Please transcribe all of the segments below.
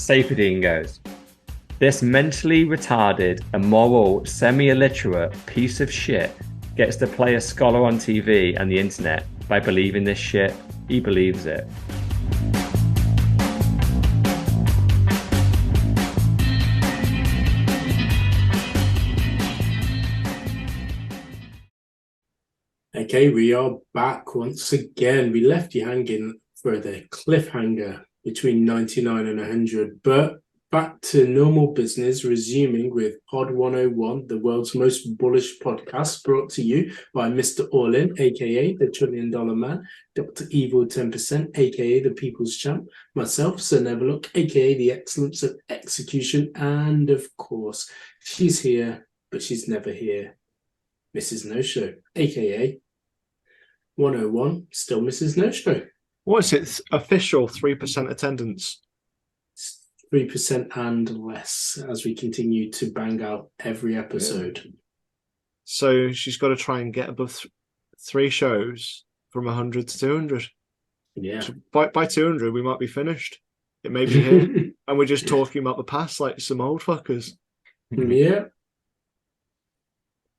Safedine goes, this mentally retarded, immoral, semi-illiterate piece of shit gets to play a scholar on TV and the internet by believing this shit. He believes it. Okay, we are back once again. We left you hanging for the cliffhanger between 99 and 100, but back to normal business, resuming with Pod 101, the world's most bullish podcast, brought to you by Mr. Orlin, aka the $1 Trillion Man, Dr. Evil 10%, aka the People's Champ, myself, Sir Neverlook, aka the Excellence of Execution, and of course, she's here, but she's never here. Mrs. No Show, aka 101, still Mrs. No Show. What's its official 3% attendance? 3% and less as we continue to bang out every episode. So she's got to try and get above 3 shows from 100 to 200. Yeah. So by 200, we might be finished. It may be here. And we're just talking about the past like some old fuckers. Yeah.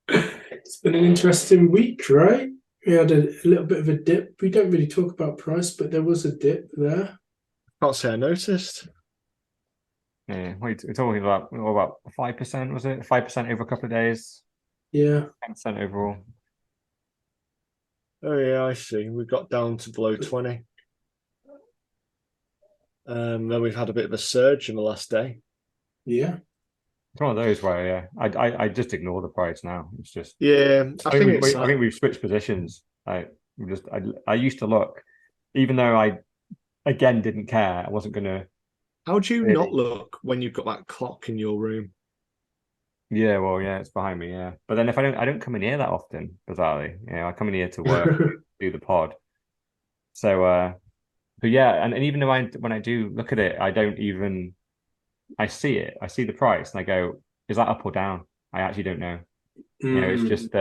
It's been an interesting week, right? We had a little bit of a dip. We don't really talk about price, but there was a dip there. Can't say I noticed. Yeah, we're talking about 5%, was it? 5% over a couple of days? Yeah. 10% overall. Oh yeah, I see. We got down to below 20. Then we've had a bit of a surge in the last day. Yeah. It's one of those where I just ignore the price now. It's just I think we've switched positions. I used to look, even though I again didn't care. I wasn't gonna. How do you really not look when you've got that clock in your room? Yeah, well, yeah, it's behind me. Yeah, but then if I don't come in here that often, bizarrely. I come in here to work, do the pod. So, but yeah, and even though when I do look at it, I don't even. I see it. I see the price, and I go, "Is that up or down?" I actually don't know. It's just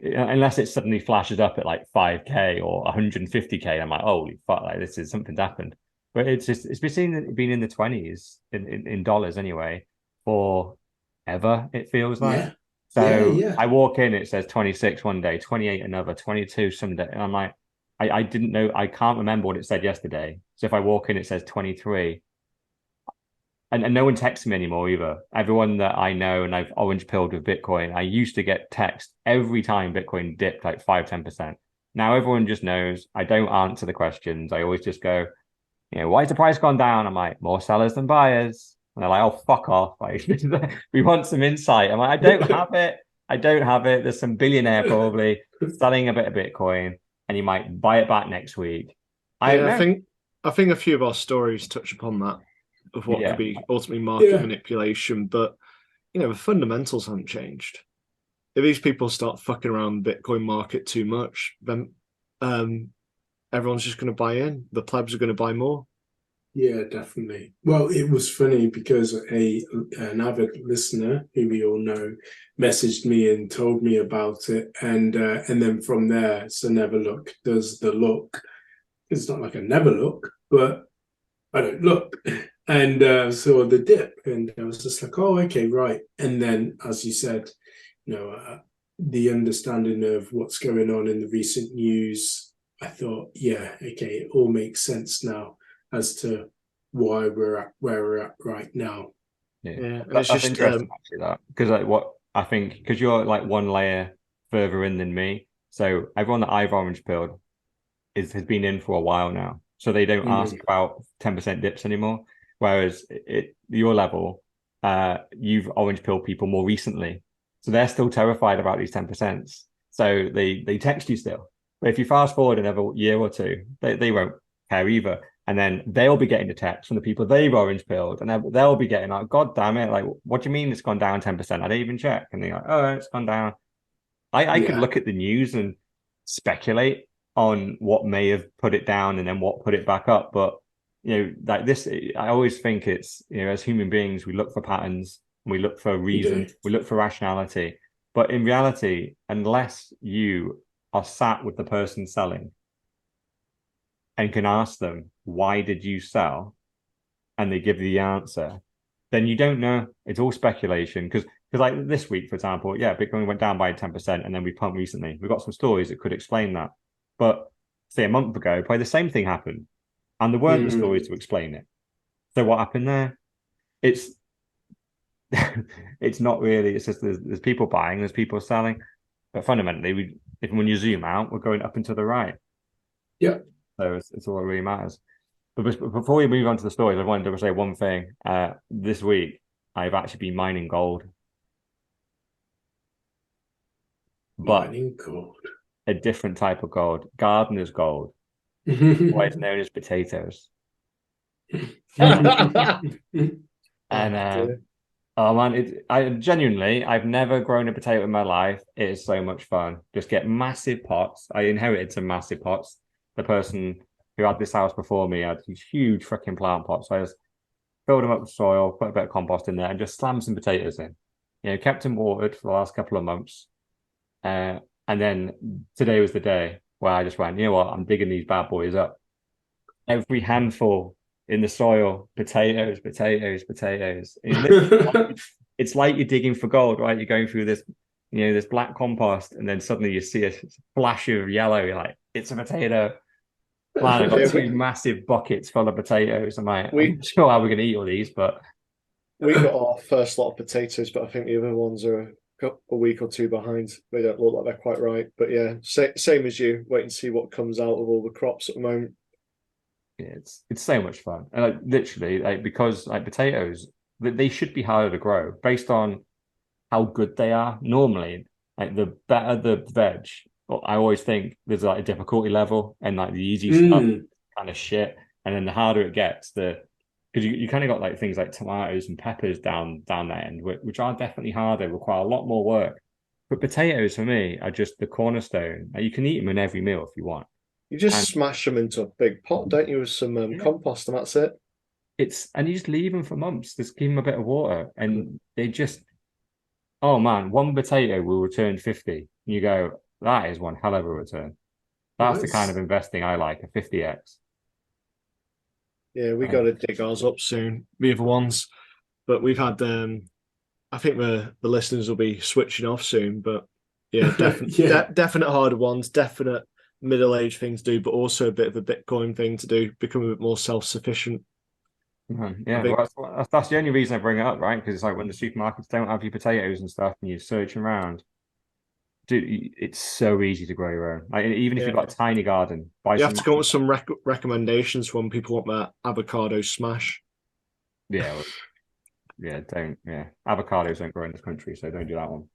unless it suddenly flashes up at like 5K or 150K, I'm like, "Holy fuck! Like this is something's happened." But it's been in the 20s in dollars anyway for ever. It feels like. Yeah. So Yeah. I walk in, it says 26 one day, 28 another, 22 some day, and I'm like, I didn't know. I can't remember what it said yesterday. So if I walk in, it says 23. And no one texts me anymore either. Everyone that I know and I've orange pilled with Bitcoin, I used to get text every time Bitcoin dipped like 5-10%. Now everyone just knows. I don't answer the questions. I always just go, why has the price gone down? I'm like, more sellers than buyers. And they're like, oh, fuck off. Like, we want some insight. I'm like, I don't have it. I don't have it. There's some billionaire probably selling a bit of Bitcoin and you might buy it back next week. I don't know. I think a few of our stories touch upon that, of what could be ultimately market manipulation, but the fundamentals haven't changed. If these people start fucking around the Bitcoin market too much, then everyone's just going to buy in. The plebs are going to buy more. Yeah, definitely. Well, it was funny because an avid listener who we all know messaged me and told me about it, and then from there, so Never Look does the look. It's not like I never look, but I don't look. And saw the dip, and I was just like, oh, okay, right. And then, as you said, the understanding of what's going on in the recent news, I thought, yeah, okay, it all makes sense now as to why we're at where we're at right now. Yeah, that's just interesting actually, that because what I think, because you're like one layer further in than me, so everyone that I've orange pilled has been in for a while now, so they don't ask about 10% dips anymore. Whereas your level, you've orange pilled people more recently, so they're still terrified about these 10%. So they text you still. But if you fast forward another year or two, they won't care either. And then they'll be getting the text from the people they've orange pilled, and they'll be getting like, God damn it, like, what do you mean it's gone down 10%? I didn't even check. And they're like, oh, it's gone down. I could look at the news and speculate on what may have put it down and then what put it back up, but like this, I always think it's, as human beings, we look for patterns, we look for reason, we look for rationality. But in reality, unless you are sat with the person selling and can ask them, why did you sell? and they give you the answer, then you don't know. It's all speculation. Because like this week, for example, yeah, Bitcoin went down by 10% and then we pumped recently. We've got some stories that could explain that. But say a month ago, probably the same thing happened. And there weren't the stories to explain it. So what happened there? It's it's not really, it's just there's people buying, there's people selling. But fundamentally, when you zoom out, we're going up and to the right. Yeah. So it's all that really matters. But before we move on to the stories, I wanted to say one thing. This week, I've actually been mining gold. But Mining gold. A different type of gold, gardener's gold, otherwise known as potatoes. And oh man, I genuinely, I've never grown a potato in my life. It is so much fun. Just get massive pots. I inherited some massive pots. The person who had this house before me had these huge freaking plant pots. So I just filled them up with soil, put a bit of compost in there, and just slammed some potatoes in. Kept them watered for the last couple of months. And then today was the day where I just went, you know what, I'm digging these bad boys up. Every handful in the soil, potatoes, potatoes, potatoes. It's like you're digging for gold, right? You're going through this, this black compost, and then suddenly you see a flash of yellow. You're like, it's a potato. Man, I've got two massive buckets full of potatoes. I'm not sure how we're going to eat all these, but we got our first lot of potatoes, but I think the other ones are a week or two behind. They don't look like they're quite right. But yeah, same as you. Wait and see what comes out of all the crops at the moment. Yeah, it's so much fun. And literally, because potatoes, they should be harder to grow based on how good they are. Normally, the better the veg, I always think there's a difficulty level, and the easy stuff kind of shit. And then the harder it gets, because you kind of got things like tomatoes and peppers down that end, which are definitely harder, require a lot more work. But potatoes for me are just the cornerstone. You can eat them in every meal if you want. You just smash them into a big pot, don't you, with some compost, and that's it. And you just leave them for months. Just give them a bit of water, and they just, oh man, one potato will return 50. You go, that is one hell of a return. That's the kind of investing I like, a 50x. Yeah, we got to dig ours up soon, the other ones. But we've had, I think the listeners will be switching off soon. But yeah, definite harder ones, definite middle-aged thing to do, but also a bit of a Bitcoin thing to do, become a bit more self-sufficient. Yeah, well, that's the only reason I bring it up, right? Because it's like when the supermarkets don't have your potatoes and stuff, and you're searching around. Dude, it's so easy to grow your own. Even if you've got a tiny garden, you have to come up with some recommendations when people want that avocado smash. Yeah, avocados don't grow in this country, so don't do that one.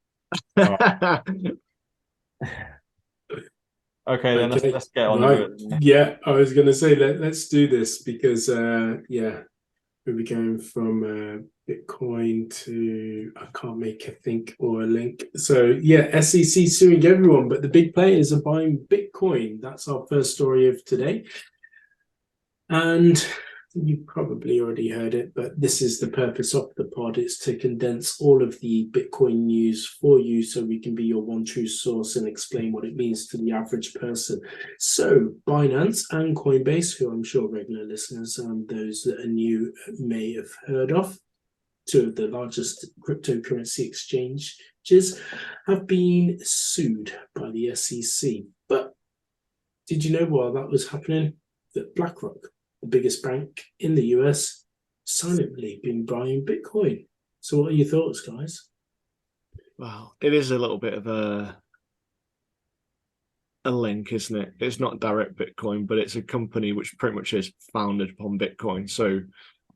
Okay, then let's get on with it. Yeah, I was going to say let's do this because we'll be going from Bitcoin to, I can't make a think or a link. So yeah, SEC suing everyone, but the big players are buying Bitcoin. That's our first story of today. And you probably already heard it, but this is the purpose of the pod. It's to condense all of the Bitcoin news for you so we can be your one true source and explain what it means to the average person. So Binance and Coinbase, who I'm sure regular listeners and those that are new may have heard of, two of the largest cryptocurrency exchanges, have been sued by the SEC. But did you know while that was happening that BlackRock, the biggest bank in the US, silently been buying Bitcoin? So what are your thoughts, guys? Well, it is a little bit of a link, isn't it? It's not direct Bitcoin, but it's a company which pretty much is founded upon Bitcoin. So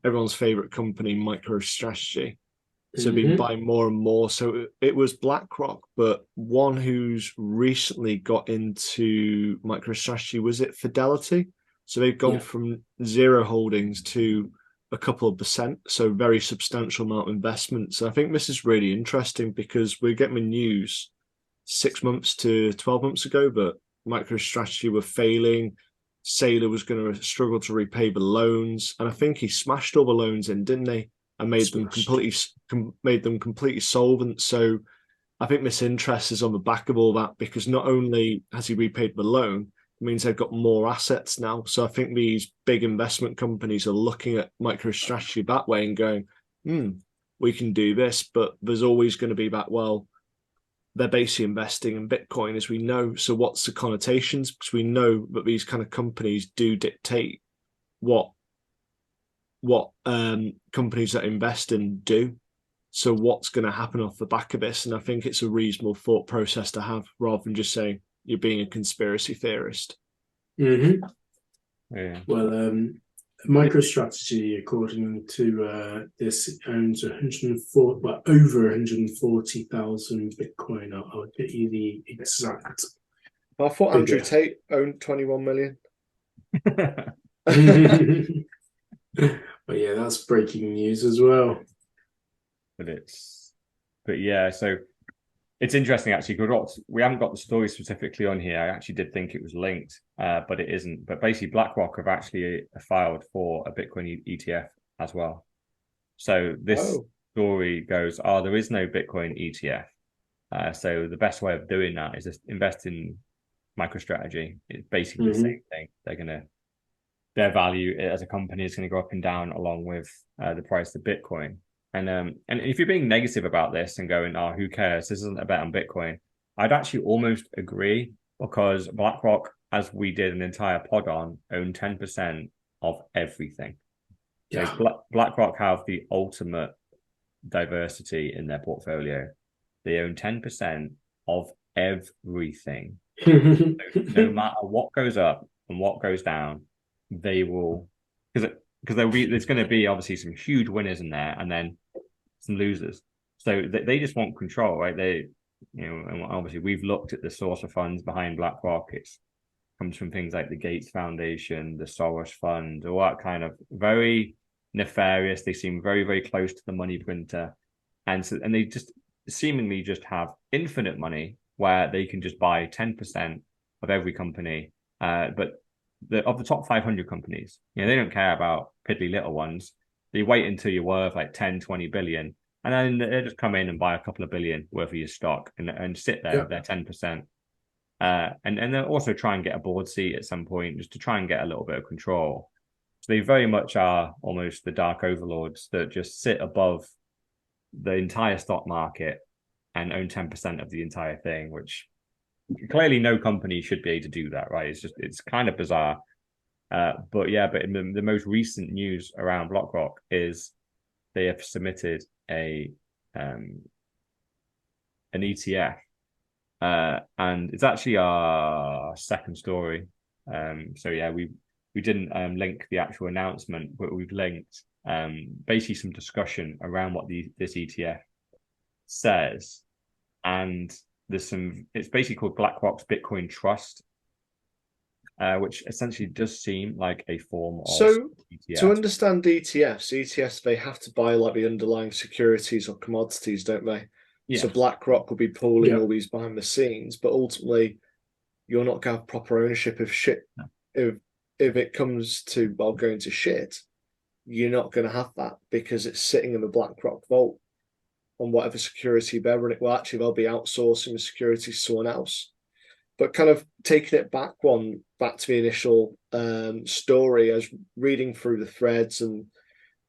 everyone's favorite company, MicroStrategy. So been buying more and more. So it was BlackRock, but one who's recently got into MicroStrategy, was it Fidelity? So they've gone from zero holdings to a couple of percent. So very substantial amount of investment. So I think this is really interesting because we're getting the news 6 months to 12 months ago, but MicroStrategy were failing. Saylor was going to struggle to repay the loans. And I think he smashed all the loans in, didn't he? And made them completely solvent. So I think this interest is on the back of all that, because not only has he repaid the loan, It means they've got more assets now. So I think these big investment companies are looking at MicroStrategy that way and going, we can do this, but there's always going to be that, well, they're basically investing in Bitcoin, as we know. So what's the connotations? Because we know that these kind of companies do dictate what companies that invest in do. So what's going to happen off the back of this? And I think it's a reasonable thought process to have, rather than just saying you're being a conspiracy theorist. Mm-hmm. Yeah. Well, MicroStrategy, according to this, owns over 140,000 Bitcoin. I'll get you the exact. I thought Andrew Tate owned 21 million. But yeah, that's breaking news as well. But yeah, so it's interesting actually, because we haven't got the story specifically on here. I actually did think it was linked, but it isn't. But basically, BlackRock have actually filed for a Bitcoin ETF as well. So this story goes, there is no Bitcoin ETF. So the best way of doing that is just invest in MicroStrategy. It's basically the same thing. Their value as a company is going to go up and down along with the price of Bitcoin. And if you're being negative about this and going, who cares? This isn't a bet on Bitcoin. I'd actually almost agree, because BlackRock, as we did an entire pod on, own 10% of everything. Yeah. So BlackRock have the ultimate diversity in their portfolio. They own 10% of everything. So no matter what goes up and what goes down, they will, because there's going to be obviously some huge winners in there and then some losers. So they just want control, right? And obviously we've looked at the source of funds behind BlackRock. It comes from things like the Gates Foundation, the Soros Fund, all that kind of very nefarious. They seem very, very close to the money printer, and they just seemingly just have infinite money where they can just buy 10% of every company, but of the top 500 companies, they don't care about piddly little ones. They wait until you're worth like 10, 20 billion, and then they just come in and buy a couple of billion worth of your stock and sit there at their 10%. And they'll also try and get a board seat at some point just to try and get a little bit of control. So they very much are almost the dark overlords that just sit above the entire stock market and own 10% of the entire thing, which clearly no company should be able to do that, right? It's kind of bizarre. But in the most recent news around BlackRock is they have submitted an ETF, and it's actually our second story. So yeah, we didn't link the actual announcement, but we've linked basically some discussion around what this ETF says, and it's basically called BlackRock's Bitcoin Trust, which essentially does seem like a form of ETF. To understand ETFs, they have to buy like the underlying securities or commodities, don't they? Yeah. So BlackRock will be pooling all these behind the scenes, but ultimately you're not going to have proper ownership of shit. No. If it comes to going to shit, you're not going to have that because it's sitting in the BlackRock vault on whatever security they're running. Well, actually, they'll be outsourcing the security to someone else. But kind of taking it back to the initial story, I was reading through the threads and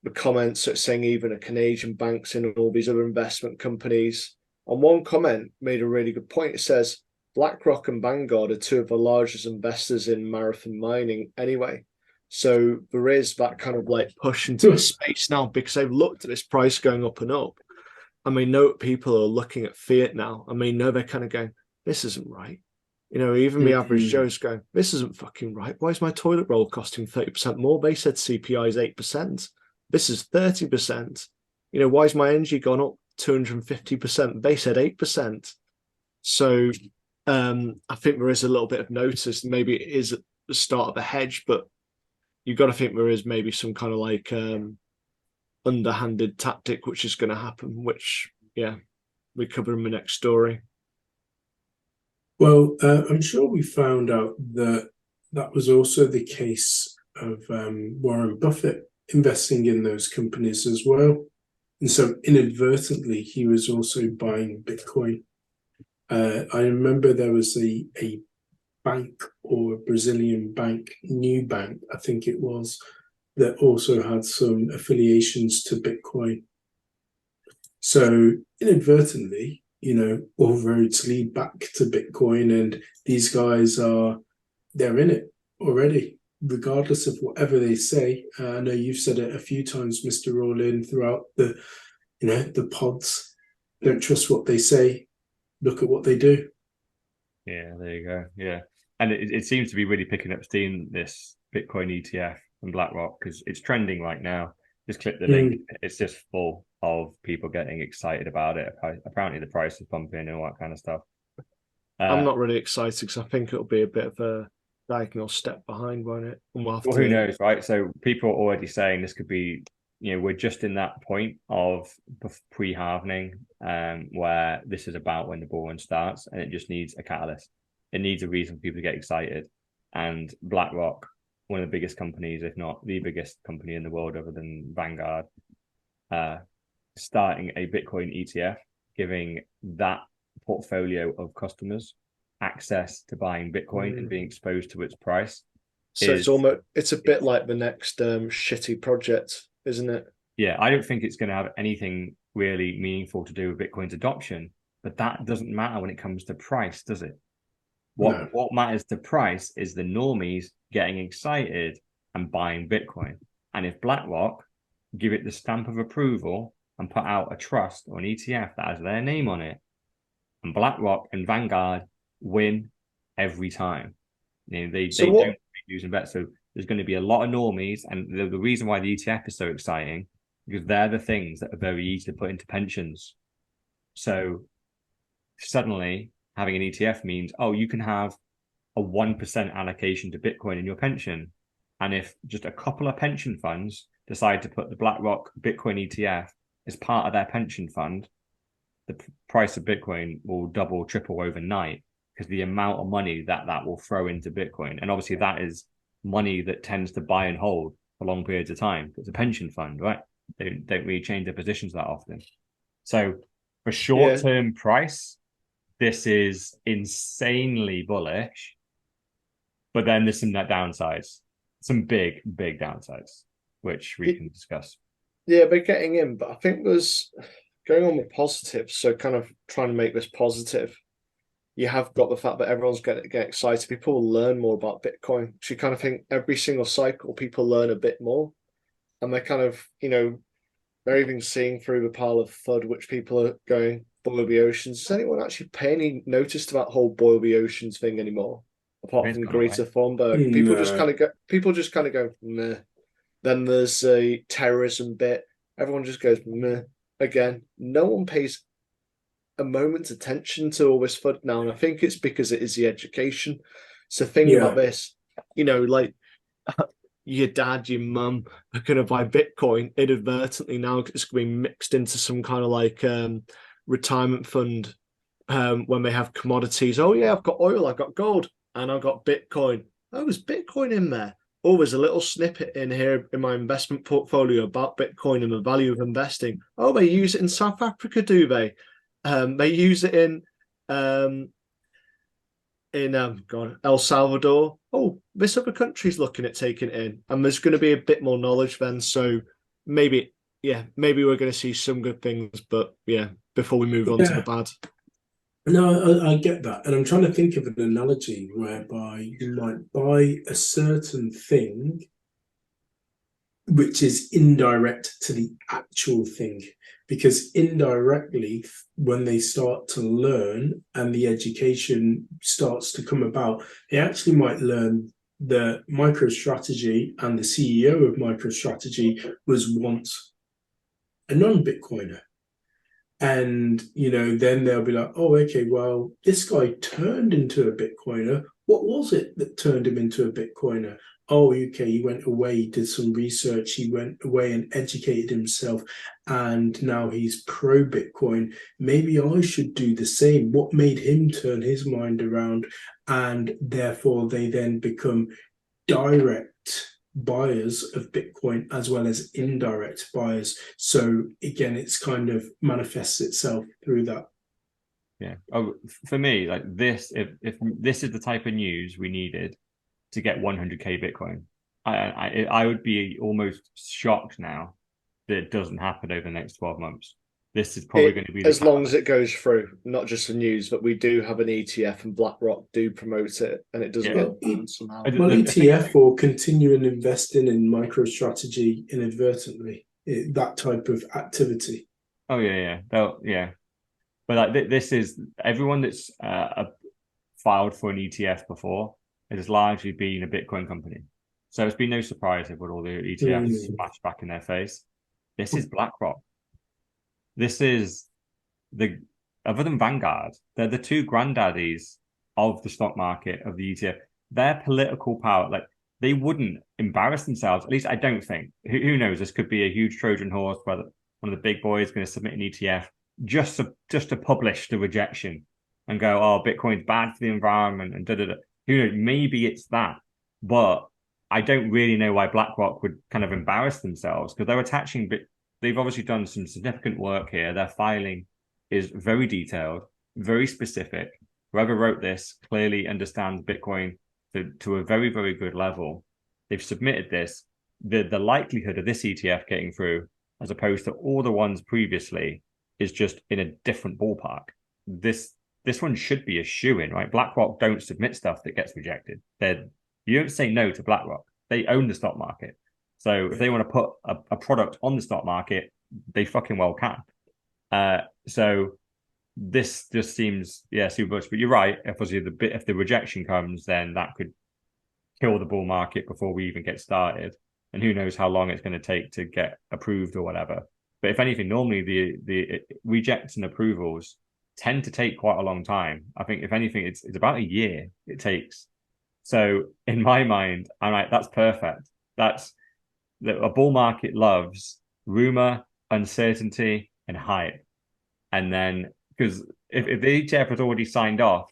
the comments that saying even a Canadian banks in and all these other investment companies. And one comment made a really good point. It says, BlackRock and Vanguard are two of the largest investors in marathon mining anyway. So there is that kind of like push into the space now because they've looked at this price going up and up. And they know people are looking at fiat now. And they know they're kind of going, this isn't right. Even the average Joe's going, this isn't fucking right. Why is my toilet roll costing 30% more? They said CPI is 8%. This is 30%. Why is my energy gone up 250%? They said 8%. So I think there is a little bit of notice. Maybe it is at the start of a hedge, but you've got to think there is maybe some kind of like underhanded tactic which is going to happen, which, we cover in the next story. Well, I'm sure we found out that was also the case of Warren Buffett investing in those companies as well. And so inadvertently, he was also buying Bitcoin. I remember there was a bank or a Brazilian bank, New Bank, I think it was, that also had some affiliations to Bitcoin. So inadvertently, all roads lead back to Bitcoin, and these guys they're in it already, regardless of whatever they say. I know you've said it a few times, Mr. Rollin, throughout the pods. Don't trust what they say. Look at what they do. Yeah, there you go. Yeah. And it seems to be really picking up steam, this Bitcoin ETF from BlackRock, because it's trending right now. Just click the link. It's just full of people getting excited about it. Apparently the price is pumping and all that kind of stuff. I'm not really excited because I think it'll be a bit of a diagonal step behind, won't it? And well, who knows, right? So people are already saying this could be, we're just in that point of pre-halvening, where this is about when the bull run starts, and it just needs a catalyst. It needs a reason for people to get excited. And BlackRock, one of the biggest companies, if not the biggest company in the world other than Vanguard, starting a Bitcoin ETF, giving that portfolio of customers access to buying Bitcoin and being exposed to its price. So it's a bit like the next shitty project, isn't it? Yeah, I don't think it's going to have anything really meaningful to do with Bitcoin's adoption, but that doesn't matter when it comes to price, does it? What matters to price is the normies getting excited and buying Bitcoin. And if BlackRock give it the stamp of approval and put out a trust or an ETF that has their name on it, and BlackRock and Vanguard win every time. They don't make losing bets. So there's going to be a lot of normies, and the reason why the ETF is so exciting because they're the things that are very easy to put into pensions. So suddenly having an ETF means, you can have a 1% allocation to Bitcoin in your pension. And if just a couple of pension funds decide to put the BlackRock Bitcoin ETF as part of their pension fund, the price of Bitcoin will double, triple overnight because the amount of money that will throw into Bitcoin. And obviously that is money that tends to buy and hold for long periods of time. It's a pension fund, right? They don't really change their positions that often. So for short-term price, this is insanely bullish. But then there's some downsides, some big, big downsides, which we can discuss. Yeah, they're getting in, but I think there's going on with positives. So kind of trying to make this positive. You have got the fact that everyone's getting excited. People will learn more about Bitcoin. So you kind of think every single cycle, people learn a bit more. And they're kind of, they're even seeing through the pile of FUD, which people are going, boil the oceans. Does anyone actually pay any notice to that whole boil the oceans thing anymore? Apart from Greta Thunberg. People just kind of go, meh. Then there's a terrorism bit. Everyone just goes, meh. Again, no one pays a moment's attention to all this FUD now. And I think it's because it is the education. So thinking about this, like your dad, your mum are going to buy Bitcoin inadvertently now. It's going to be mixed into some kind of like retirement fund when they have commodities. Oh, yeah, I've got oil, I've got gold, and I've got Bitcoin. Oh, there's Bitcoin in there. Oh, there's a little snippet in here in my investment portfolio about Bitcoin and the value of investing. Oh, they use it in South Africa, do they? They use it in El Salvador. Oh, this other country's looking at taking it in, and there's going to be a bit more knowledge then. So maybe we're going to see some good things. But before we move on to the bad. No, I get that. And I'm trying to think of an analogy whereby you might buy a certain thing which is indirect to the actual thing. Because indirectly, when they start to learn and the education starts to come about, they actually might learn that MicroStrategy and the CEO of MicroStrategy was once a non-Bitcoiner. And, then they'll be like, oh, okay, well, this guy turned into a Bitcoiner. What was it that turned him into a Bitcoiner? Oh, okay, he went away, he did some research, he went away and educated himself, and now he's pro-Bitcoin. Maybe I should do the same. What made him turn his mind around? And therefore, they then become direct buyers of Bitcoin as well as indirect buyers. So again, it's kind of manifests itself through that. Yeah. Oh, for me, like this, if this is the type of news we needed to get 100k Bitcoin, I would be almost shocked now that it doesn't happen over the next 12 months. This is probably going to be the as long as it goes through, not just the news, but we do have an ETF and BlackRock do promote it, and it does go somehow. Well, ETF or continuing investing in MicroStrategy inadvertently, that type of activity. Oh yeah, yeah. But like this is everyone that's filed for an ETF before. It has largely been a Bitcoin company, so it's been no surprise they've got all the ETFs smashed back in their face. This is BlackRock. This is the other than Vanguard, they're the two granddaddies of the stock market of the ETF. Their political power, like they wouldn't embarrass themselves. At least I don't think. Who knows? This could be a huge Trojan horse where one of the big boys is going to submit an ETF just to publish the rejection and go, oh, Bitcoin's bad for the environment and da da da. Who knows? Maybe it's that, but I don't really know why BlackRock would kind of embarrass themselves because they're attaching. They've obviously done some significant work here. Their filing is very detailed, very specific. Whoever wrote this clearly understands Bitcoin to a very, very good level. They've submitted this. The likelihood of this ETF getting through, as opposed to all the ones previously, is just in a different ballpark. This one should be a shoo-in, right? BlackRock don't submit stuff that gets rejected. You don't say no to BlackRock. They own the stock market. So if they want to put a product on the stock market, they fucking well can. So this just seems, super much. But you're right. If the rejection comes, then that could kill the bull market before we even get started. And who knows how long it's going to take to get approved or whatever. But if anything, normally the rejects and approvals tend to take quite a long time. I think if anything, it's about a year it takes. So in my mind, I'm like, that's perfect. That's a bull market loves rumor, uncertainty, and hype. And then because if the ETF has already signed off,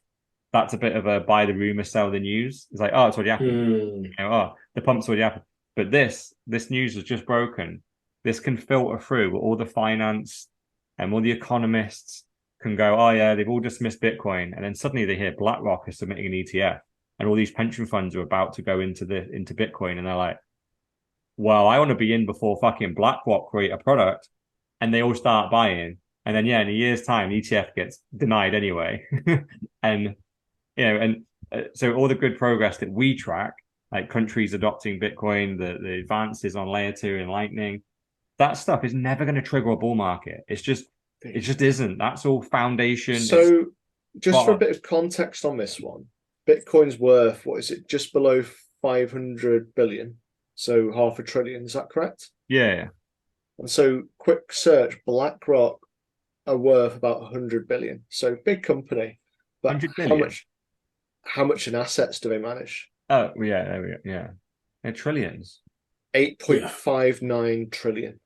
that's a bit of a buy the rumor, sell the news. It's like, oh, it's already happened. The pump's already happened. But this news was just broken. This can filter through all the finance and all the economists can go, oh yeah, they've all dismissed Bitcoin. And then suddenly they hear BlackRock is submitting an ETF and all these pension funds are about to go into Bitcoin. And they're like, well, I want to be in before fucking BlackRock create a product. And they all start buying. And then, in a year's time, the ETF gets denied anyway. And, so all the good progress that we track, like countries adopting Bitcoin, the advances on layer 2 and Lightning, that stuff is never going to trigger a bull market. It just isn't. That's all foundation. So just for a bit of context on this one, Bitcoin's worth, what is it, just below 500 billion? So $500 billion, is that correct? Yeah. And so quick search, BlackRock are worth about 100 billion. So big company. But 100 billion? How much in assets do they manage? Oh, yeah, there we go. Yeah. They're trillions. 8.59 trillion.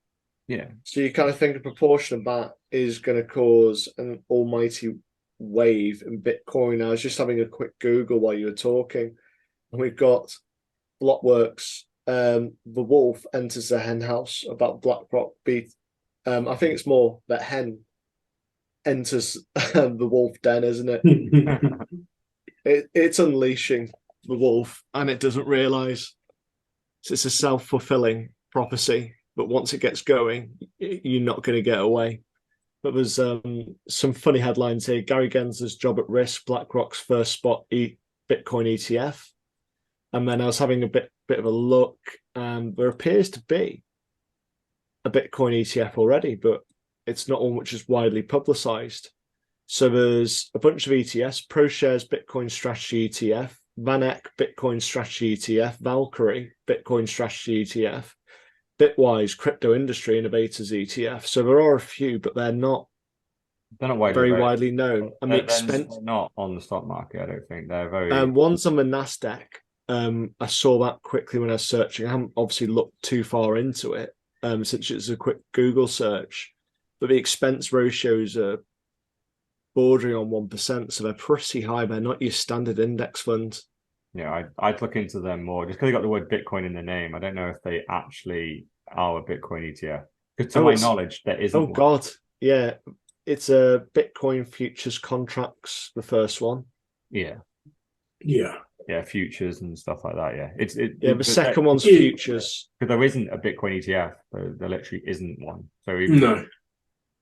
Yeah. So you kind of think a proportion of that is going to cause an almighty wave in Bitcoin. I was just having a quick Google while you were talking, and we've got Blockworks. The wolf enters the hen house about BlackRock beat. I think it's more that hen enters the wolf den, isn't it? It's unleashing the wolf, and it doesn't realize. So it's a self-fulfilling prophecy, but once it gets going, you're not going to get away. But there's some funny headlines here. Gary Gensler's job at risk, BlackRock's first spot Bitcoin ETF. And then I was having a bit of a look, and there appears to be a Bitcoin ETF already, but it's not one which is widely publicized. So there's a bunch of ETFs: ProShares Bitcoin Strategy ETF, VanEck Bitcoin Strategy ETF, Valkyrie Bitcoin Strategy ETF, Bitwise Crypto Industry Innovators ETF. So there are a few, but they're not very widely known. And they're not on the stock market, I don't think. They're very... One's on the NASDAQ. I saw that quickly when I was searching. I haven't obviously looked too far into it, since it's a quick Google search. But the expense ratios are bordering on 1%, so they're pretty high. They're not your standard index funds. Yeah, I'd look into them more just because they got the word Bitcoin in the name. I don't know if they actually are a Bitcoin ETF. Because to my knowledge, there isn't. Oh, God. Yeah. It's a Bitcoin futures contracts, the first one. Yeah. Yeah. Yeah, futures and stuff like that. Yeah, the second one's futures. Because there isn't a Bitcoin ETF. There literally isn't one. No.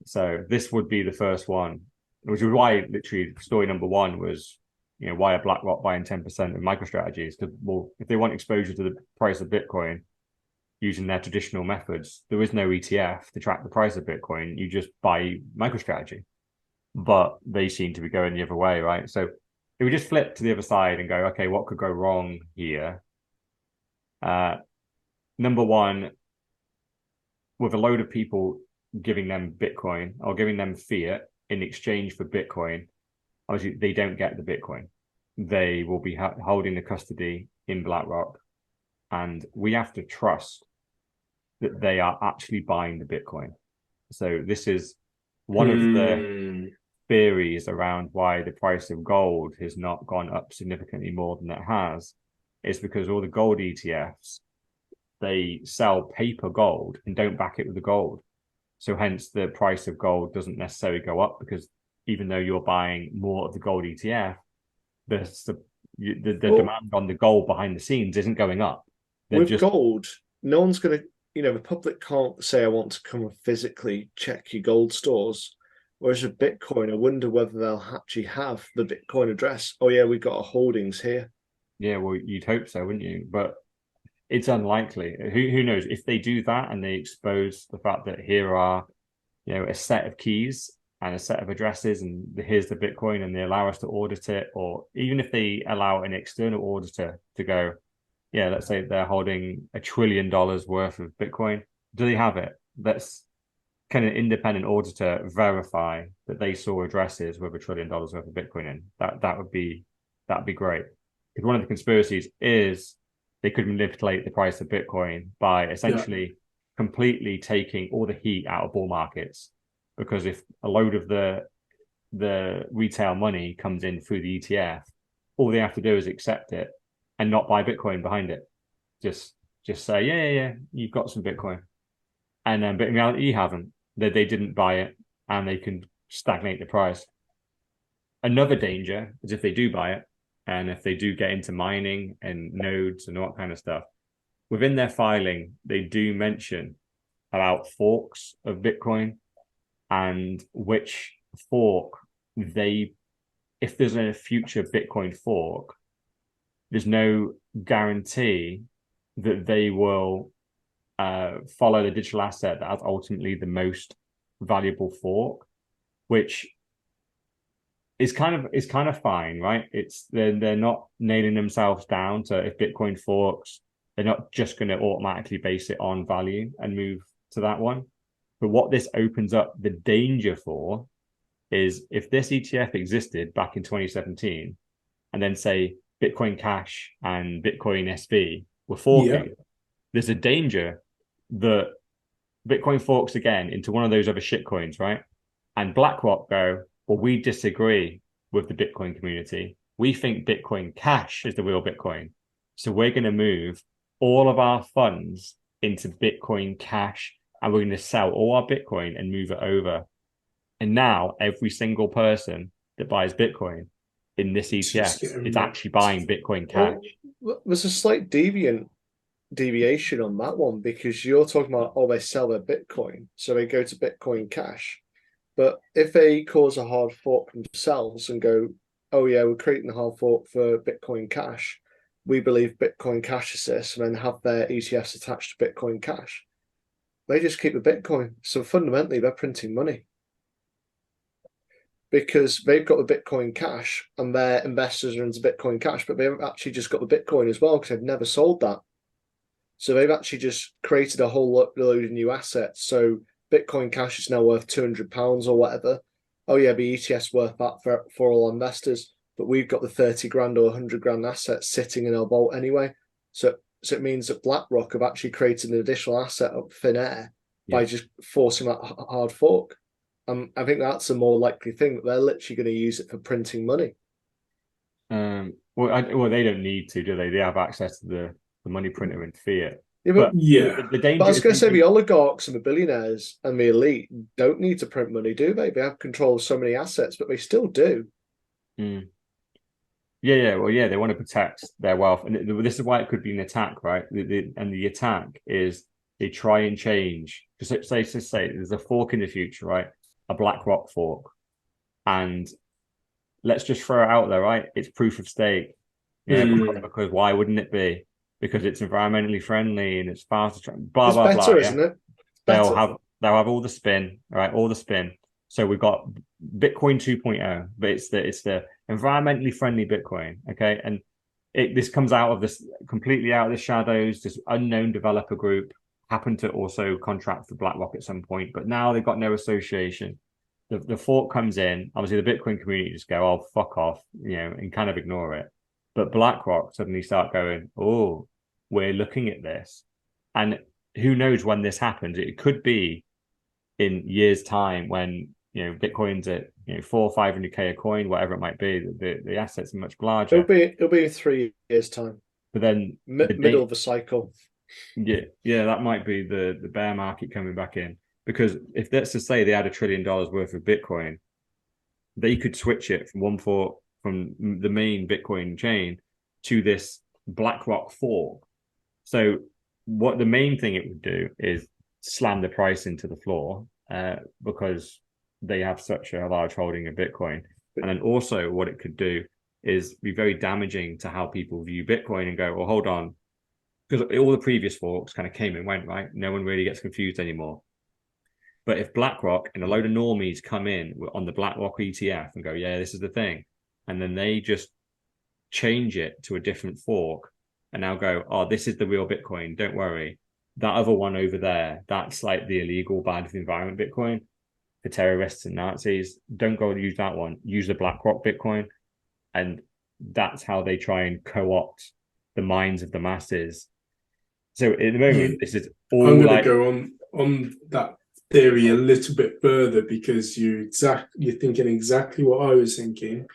So this would be the first one, which is why literally story number one was, why are BlackRock buying 10% of MicroStrategies? Because, well, if they want exposure to the price of Bitcoin using their traditional methods, there is no ETF to track the price of Bitcoin. You just buy MicroStrategy. But they seem to be going the other way, right? So if we just flip to the other side and go, okay, what could go wrong here? Number one, with a load of people giving them Bitcoin or giving them fiat in exchange for Bitcoin, obviously they don't get the Bitcoin. They will be holding the custody in BlackRock, and we have to trust that they are actually buying the Bitcoin. So this is one of the theories around why the price of gold has not gone up significantly more than it has, is because all the gold ETFs, they sell paper gold and don't back it with the gold. So hence the price of gold doesn't necessarily go up, because even though you're buying more of the gold ETF, the demand on the gold behind the scenes isn't going up. With gold, no one's going to, the public can't say, I want to come and physically check your gold stores. Whereas with Bitcoin, I wonder whether they'll actually have the Bitcoin address. Oh yeah, we've got our holdings here. Yeah, well, you'd hope so, wouldn't you? But it's unlikely. Who knows? If they do that and they expose the fact that here are, a set of keys and a set of addresses, and here's the Bitcoin, and they allow us to audit it, or even if they allow an external auditor to go, yeah, let's say they're holding $1 trillion worth of Bitcoin. Do they have it? Can an independent auditor verify that they saw addresses with $1 trillion worth of Bitcoin in? That'd be great. Because one of the conspiracies is they could manipulate the price of Bitcoin by essentially completely taking all the heat out of bull markets. Because if a load of the retail money comes in through the ETF, all they have to do is accept it and not buy Bitcoin behind it. Just say, yeah, you've got some Bitcoin. And then, but in reality, you haven't. They didn't buy it, and they can stagnate the price. Another danger is if they do buy it, and if they do get into mining and nodes and all that kind of stuff, within their filing, they do mention about forks of Bitcoin and which fork if there's a future Bitcoin fork, there's no guarantee that they will follow the digital asset that has ultimately the most valuable fork, which is kind of fine, right? They're not nailing themselves down to, if Bitcoin forks, they're not just going to automatically base it on value and move to that one. But what this opens up the danger for is, if this ETF existed back in 2017, and then say Bitcoin Cash and Bitcoin SV were forking, there's a danger that Bitcoin forks again into one of those other shitcoins, right? And BlackRock go, well, we disagree with the Bitcoin community. We think Bitcoin Cash is the real Bitcoin. So we're going to move all of our funds into Bitcoin Cash, and we're going to sell all our Bitcoin and move it over. And now every single person that buys Bitcoin in this ETF is actually buying Bitcoin Cash. Well, there's a slight deviation on that one, because you're talking about, they sell their Bitcoin, so they go to Bitcoin Cash. But if they cause a hard fork themselves and go, oh yeah, we're creating a hard fork for Bitcoin Cash, we believe Bitcoin Cash is this, and then have their ETFs attached to Bitcoin Cash, they just keep the Bitcoin. So fundamentally, they're printing money, because they've got the Bitcoin Cash and their investors are into Bitcoin Cash, but they've actually just got the Bitcoin as well, because they've never sold that. So they've actually just created a whole load of new assets. So Bitcoin Cash is now worth £200 or whatever. Oh yeah, the ETF's worth that for all investors, but we've got the 30 grand or 100 grand assets sitting in our vault anyway. So it means that BlackRock have actually created an additional asset up thin air by just forcing that hard fork. I think that's a more likely thing, that they're literally going to use it for printing money. Well, they don't need to, do they? They have access to the money printer in fiat. Yeah, But yeah, the but I danger was is going to say the oligarchs and the billionaires and the elite don't need to print money, do they? They have control of so many assets, but they still do. Mm. Yeah, well, yeah, they want to protect their wealth, and this is why it could be an attack, right? And the attack is they try and change. Because say there's a fork in the future, right? A BlackRock fork, and let's just throw it out there, right? It's proof of stake, yeah, because why wouldn't it be? Because it's environmentally friendly and it's faster, blah It's blah blah. better, Yeah, isn't it? It's they'll better. have they'll have all the spin, right? All the spin. So we've got Bitcoin 2.0, but it's the environmentally friendly Bitcoin, okay? And this comes out of this completely out of the shadows. This unknown developer group happened to also contract for BlackRock at some point, but now they've got no association. The fork comes in. Obviously, the Bitcoin community just go, "Oh, fuck off," and kind of ignore it. But BlackRock suddenly start going, "Oh, we're looking at this," and who knows when this happens? It could be in years' time when Bitcoin's at 400-500K a coin, whatever it might be. The assets are much larger. It'll be in 3 years' time, But then middle of the cycle. yeah, that might be the bear market coming back in. Because if let's just say they had $1 trillion worth of Bitcoin, they could switch it from from the main Bitcoin chain to this BlackRock fork. So what the main thing it would do is slam the price into the floor because they have such a large holding of Bitcoin. And then also what it could do is be very damaging to how people view Bitcoin and go, well, hold on, because all the previous forks kind of came and went, right? No one really gets confused anymore. But if BlackRock and a load of normies come in on the BlackRock ETF and go, yeah, this is the thing, and then they just change it to a different fork and now go, oh, this is the real Bitcoin. Don't worry. That other one over there, that's like the illegal bad for the environment Bitcoin for terrorists and Nazis. Don't go use that one. Use the BlackRock Bitcoin. And that's how they try and co-opt the minds of the masses. So at the moment, this is I'm all going to like go on that theory a little bit further because you're thinking exactly what I was thinking,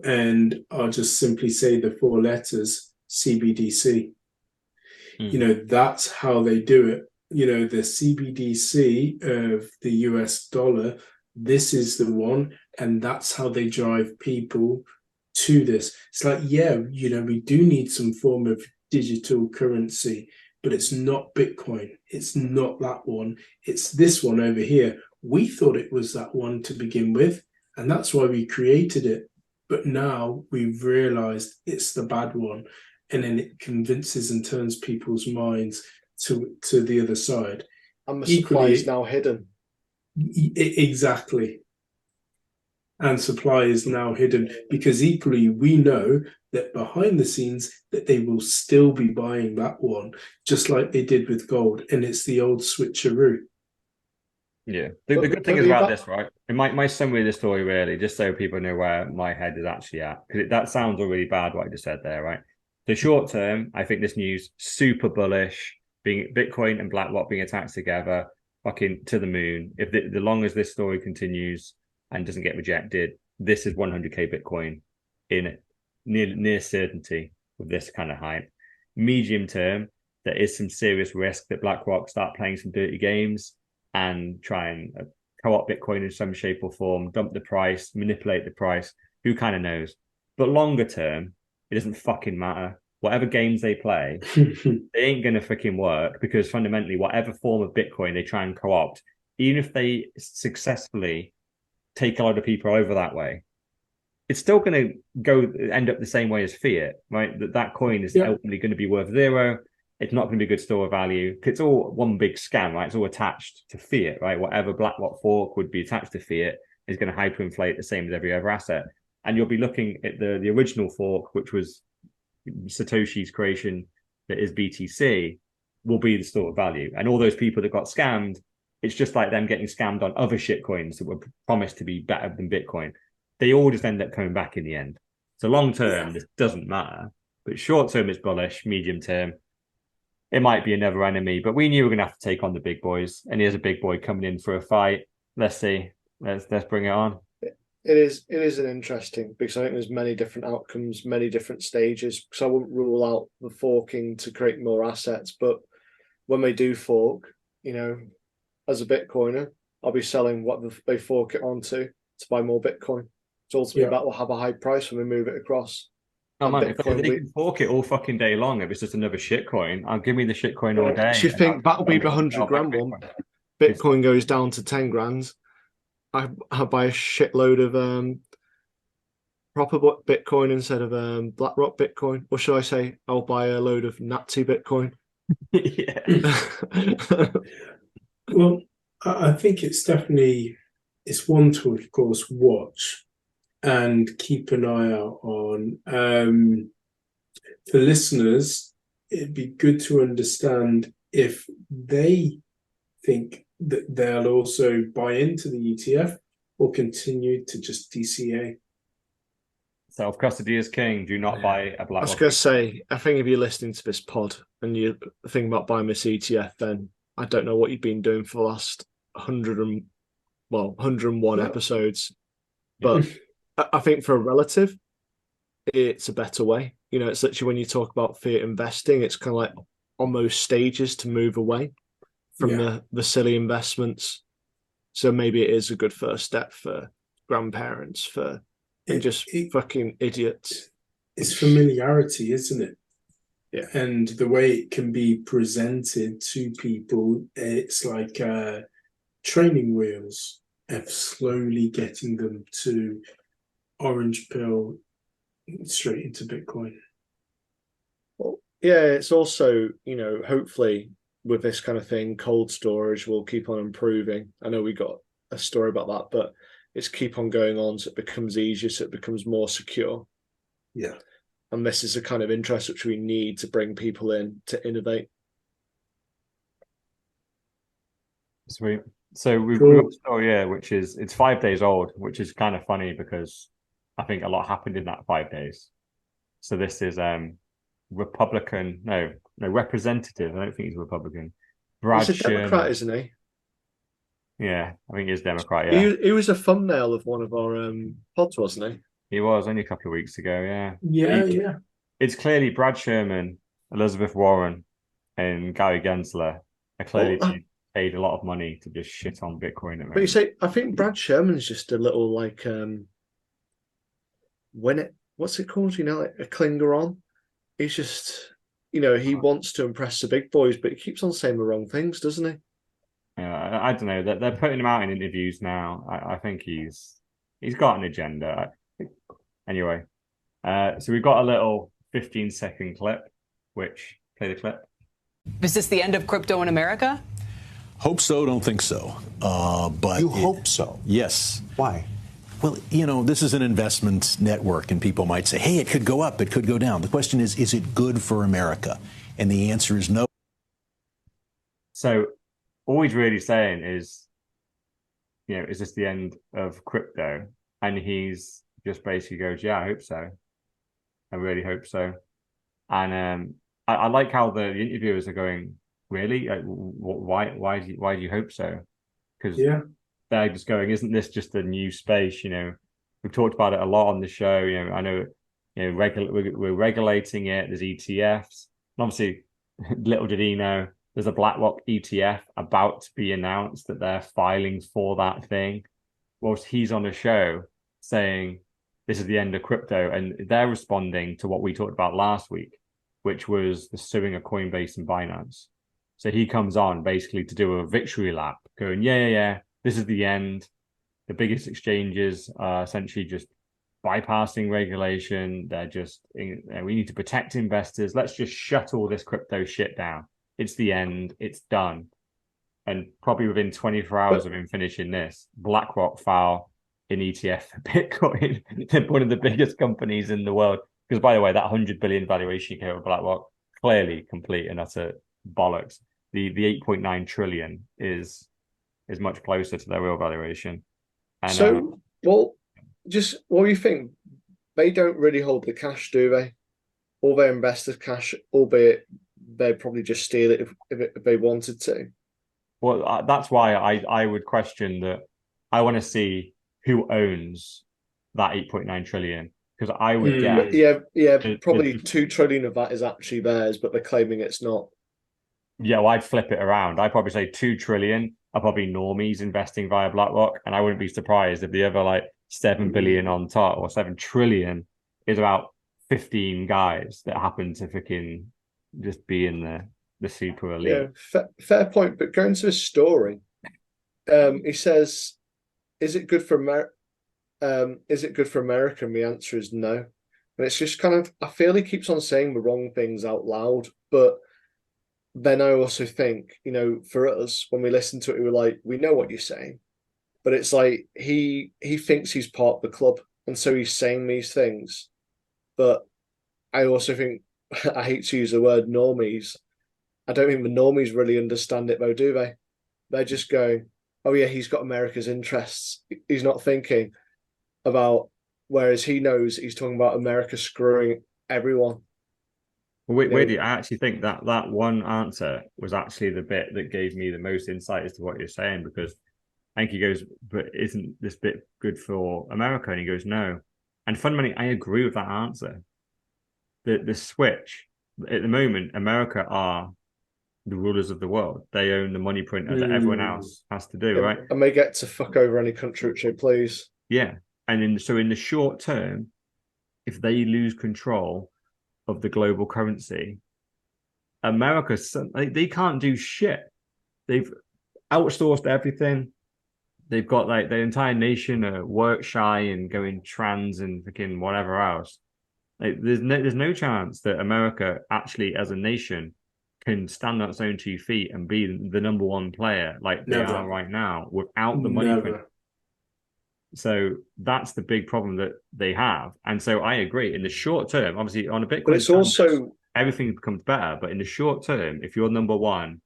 and I'll just simply say the four letters CBDC. That's how they do it. The CBDC of the US dollar, this is the one, and that's how they drive people to this. It's like, yeah, we do need some form of digital currency, but it's not Bitcoin. It's not that one. It's this one over here. We thought it was that one to begin with, and that's why we created it. But now we've realized it's the bad one. And then it convinces and turns people's minds to the other side. And the supply is now hidden. Exactly. And supply is now hidden because equally we know that behind the scenes that they will still be buying that one, just like they did with gold. And it's the old switcheroo. Yeah. The good thing is about this, right? And my summary of the story really, just so people know where my head is actually at, because that sounds already bad what I just said there, right? The short term, I think this news super bullish, being Bitcoin and BlackRock being attacked together, fucking to the moon. If the long as this story continues and doesn't get rejected, this is 100K Bitcoin in near certainty with this kind of hype. Medium term, there is some serious risk that BlackRock start playing some dirty games and try and co-opt Bitcoin in some shape or form, dump the price, manipulate the price. Who kind of knows? But longer term, it doesn't fucking matter. Whatever games they play, they ain't gonna freaking work because fundamentally, whatever form of Bitcoin they try and co-opt, even if they successfully take a lot of people over that way, it's still going to end up the same way as fiat, right? That coin is ultimately going to be worth zero. It's not going to be a good store of value. It's all one big scam, right? It's all attached to fiat, right? Whatever BlackRock fork would be attached to fiat is going to hyperinflate the same as every other asset. And you'll be looking at the original fork, which was Satoshi's creation, that is BTC, will be the store of value. And all those people that got scammed, it's just like them getting scammed on other shit coins that were promised to be better than Bitcoin. They all just end up coming back in the end. So long term, this doesn't matter. But short term, it's bullish. Medium term, it might be another enemy. But we knew we were going to have to take on the big boys. And here's a big boy coming in for a fight. Let's see. Let's bring it on. It is an interesting because I think there's many different outcomes, many different stages. So I wouldn't rule out the forking to create more assets, but when they do fork, as a Bitcoiner, I'll be selling what they fork it onto to buy more Bitcoin. So ultimately, that will have a high price when we move it across. Oh man, if they can fork it all fucking day long, if it's just another shitcoin, I'll give me the shitcoin all day. Do you think that'll be the 100 grand one? Bitcoin goes down to 10 grand. I buy a shitload of proper Bitcoin instead of BlackRock Bitcoin, or should I say, I'll buy a load of Nazi Bitcoin. Well, I think it's one to, of course, watch and keep an eye out on. For listeners, it'd be good to understand if they think that they'll also buy into the ETF or continue to just DCA. Self-custody is king. Do not buy a BlackRock. I was going to say, I think if you're listening to this pod and you're thinking about buying this ETF, then I don't know what you've been doing for the last 101 episodes. But I think for a relative, it's a better way. It's literally when you talk about fiat investing, it's kind of like almost stages to move away from the silly investments. So maybe it is a good first step for grandparents, and just fucking idiots. It's familiarity, isn't it? Yeah. And the way it can be presented to people, it's like training wheels of slowly getting them to orange pill straight into Bitcoin. Well, yeah, it's also, hopefully with this kind of thing, cold storage will keep on improving. I know we got a story about that, but it's keep on going on so it becomes easier, so it becomes more secure. Yeah. And this is a kind of interest which we need to bring people in to innovate. Sweet. So we've got a story here, which is, it's 5 days old, which is kind of funny because I think a lot happened in that 5 days. So this is Republican, no, representative. I don't think he's a Republican. He's a Democrat, isn't he? Yeah, I think he's Democrat. Yeah, he was a thumbnail of one of our pods, wasn't he? He was only a couple of weeks ago. Yeah, yeah. It's clearly Brad Sherman, Elizabeth Warren, and Gary Gensler are clearly paid a lot of money to just shit on Bitcoin. But you say, I think Brad Sherman's just a little like what's it called? Like a clinger on. He's just, he wants to impress the big boys, but he keeps on saying the wrong things, doesn't he? Yeah, I don't know. They're putting him out in interviews now. I think he's got an agenda. Anyway, so we've got a little 15-second clip, which play the clip. Is this the end of crypto in America? Hope so, don't think so. But you hope so? Yes. Why? Well, this is an investment network, and people might say, hey, it could go up, it could go down. The question is it good for America? And the answer is no. So all he's really saying is, is this the end of crypto? And he's just basically goes, yeah, I hope so. I really hope so. And I like how the interviewers are going, really? Why do you hope so? Because they're just going, isn't this just a new space? We've talked about it a lot on the show. I know, we're regulating it. There's ETFs. And obviously, little did he know, there's a BlackRock ETF about to be announced that they're filing for that thing. Whilst he's on a show saying this is the end of crypto, and they're responding to what we talked about last week, which was the suing of Coinbase and Binance. So he comes on basically to do a victory lap, going, yeah, this is the end. The biggest exchanges are essentially just bypassing regulation. They're just, we need to protect investors. Let's just shut all this crypto shit down. It's the end. It's done. And probably within 24 hours of him finishing this, BlackRock file an ETF for Bitcoin. They're one of the biggest companies in the world. Because, by the way, that 100 billion valuation you came with BlackRock, clearly complete and utter bollocks. The 8.9 trillion is much closer to their real valuation. And, so, just what do you think? They don't really hold the cash, do they? All their investors' cash, albeit they'd probably just steal it if they wanted to. Well, that's why I would question that. I want to see who owns that 8.9 trillion, because I would guess. Yeah, probably 2 trillion of that is actually theirs, but they're claiming it's not. Yeah, well, I'd flip it around. I'd probably say 2 trillion are probably normies investing via BlackRock, and I wouldn't be surprised if the other like 7 billion on top or 7 trillion is about 15 guys that happen to freaking just be in the super elite. Yeah, fair point. But going to his story, he says, "Is it good for is it good for America?" And the answer is no. And it's just kind of, I feel he keeps on saying the wrong things out loud, but then I also think, for us, when we listen to it, we're like, we know what you're saying, but it's like he thinks he's part of the club, and so he's saying these things. But I also think, I hate to use the word normies. I don't think the normies really understand it though, do they? They're just going, oh yeah, he's got America's interests. He's not thinking about, whereas he knows he's talking about America screwing everyone. Weirdly, I actually think that one answer was actually the bit that gave me the most insight as to what you're saying, because I think he goes, but isn't this bit good for America? And he goes, no. And fundamentally, I agree with that answer. The switch at the moment, America are the rulers of the world. They own the money printer that everyone else has to do, right? And they get to fuck over any country which they please. Yeah. And so in the short term, if they lose control of the global currency, America, they can't do shit. They've outsourced everything. They've got like the entire nation work shy and going trans and freaking whatever else. Like, there's no chance that America actually, as a nation, can stand on its own 2 feet and be the number one player like they are right now without the money print. So that's the big problem that they have. And so I agree. In the short term, obviously on a Bitcoin, but it's also everything becomes better. But in the short term, if you're number one,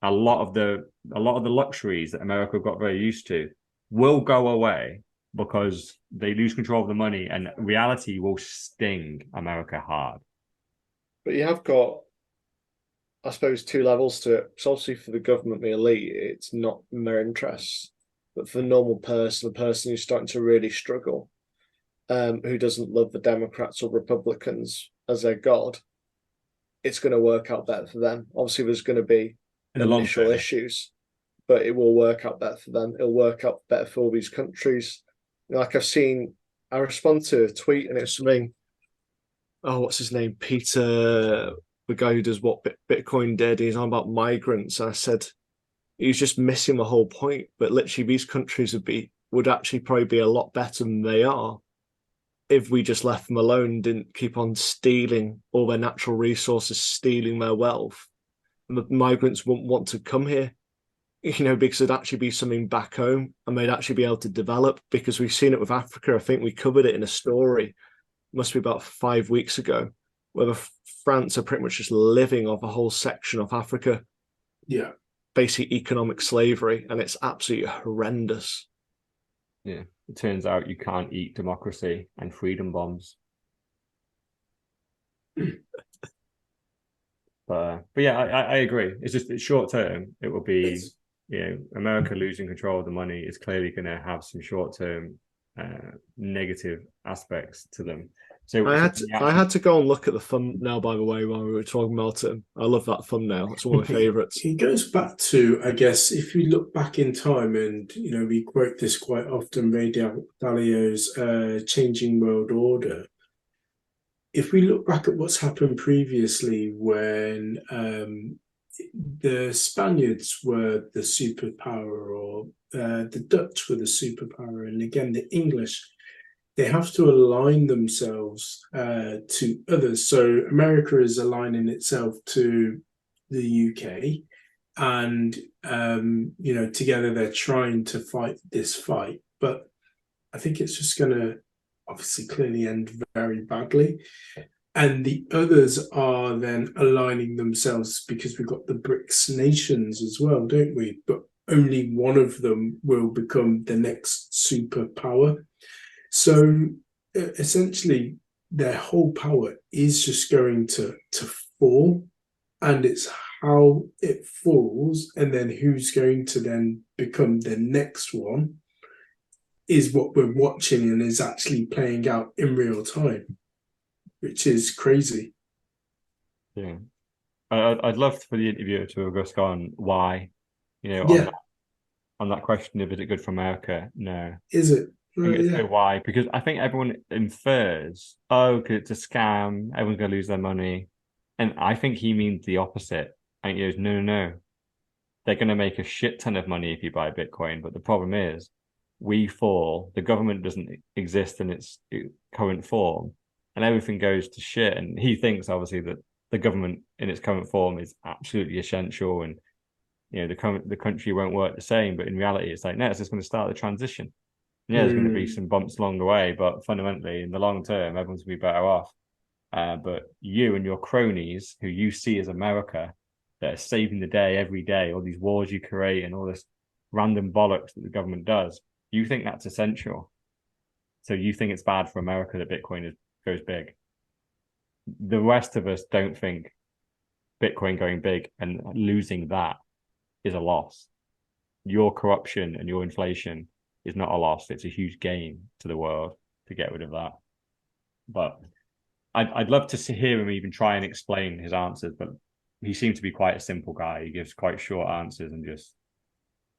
a lot of the luxuries that America got very used to will go away because they lose control of the money, and reality will sting America hard. But you have got, I suppose, two levels to it. So obviously for the government, the elite, it's not in their interests. But for the normal person, the person who's starting to really struggle, who doesn't love the Democrats or Republicans as their god, it's going to work out better for them. Obviously, there's going to be initial issues, but it will work out better for them. It'll work out better for all these countries. Like I respond to a tweet and it's something, oh, what's his name? Peter, the guy who does what Bitcoin did. He's on about migrants. And I said, he's just missing the whole point. But literally, these countries would actually probably be a lot better than they are if we just left them alone, didn't keep on stealing all their natural resources, stealing their wealth. And the migrants wouldn't want to come here, because it'd actually be something back home and they'd actually be able to develop, because we've seen it with Africa. I think we covered it in a story, must be about 5 weeks ago, where France are pretty much just living off a whole section of Africa. Yeah. Basic economic slavery, and it's absolutely horrendous. Yeah, it turns out you can't eat democracy and freedom bombs. But yeah, I agree. It's just short term. It will be, America losing control of the money is clearly going to have some short term negative aspects to them. So I had to go and look at the thumbnail, by the way, while we were talking about it. I love that thumbnail. It's one of my favorites. It goes back to, I guess, if you look back in time, and we quote this quite often, Ray Dalio's Changing World Order. If we look back at what's happened previously, when the Spaniards were the superpower, or the Dutch were the superpower, and again the English, they have to align themselves to others. So America is aligning itself to the UK, and together they're trying to fight this fight. But I think it's just going to obviously clearly end very badly. And the others are then aligning themselves, because we've got the BRICS nations as well, don't we? But only one of them will become the next superpower. So essentially, their whole power is just going to fall, and it's how it falls, and then who's going to then become the next one is what we're watching, and is actually playing out in real time, which is crazy. Yeah. I'd love for the interviewer to have just gone, why? Yeah, On that question of is it good for America? No. is it? I think it's Yeah. good why, because I think everyone infers, oh, 'cause it's a scam, everyone's gonna lose their money. And I think he means the opposite. I think he goes, no, no, no. They're gonna make a shit ton of money if you buy Bitcoin. But the problem is we fall, the government doesn't exist in its current form, and everything goes to shit. And he thinks obviously that the government in its current form is absolutely essential, and the country won't work the same. But in reality, it's like no, it's just going to start the transition. Yeah, there's going to be some bumps along the way, but fundamentally, in the long term, everyone's going to be better off. But you and your cronies, who you see as America, that are saving the day every day, all these wars you create and all this random bollocks that the government does, you think that's essential. So you think it's bad for America that goes big. The rest of us don't think Bitcoin going big and losing that is a loss. Your corruption and your inflation is not a loss. It's a huge gain to the world to get rid of that. But I'd love to hear him even try and explain his answers, but he seemed to be quite a simple guy. He gives quite short answers and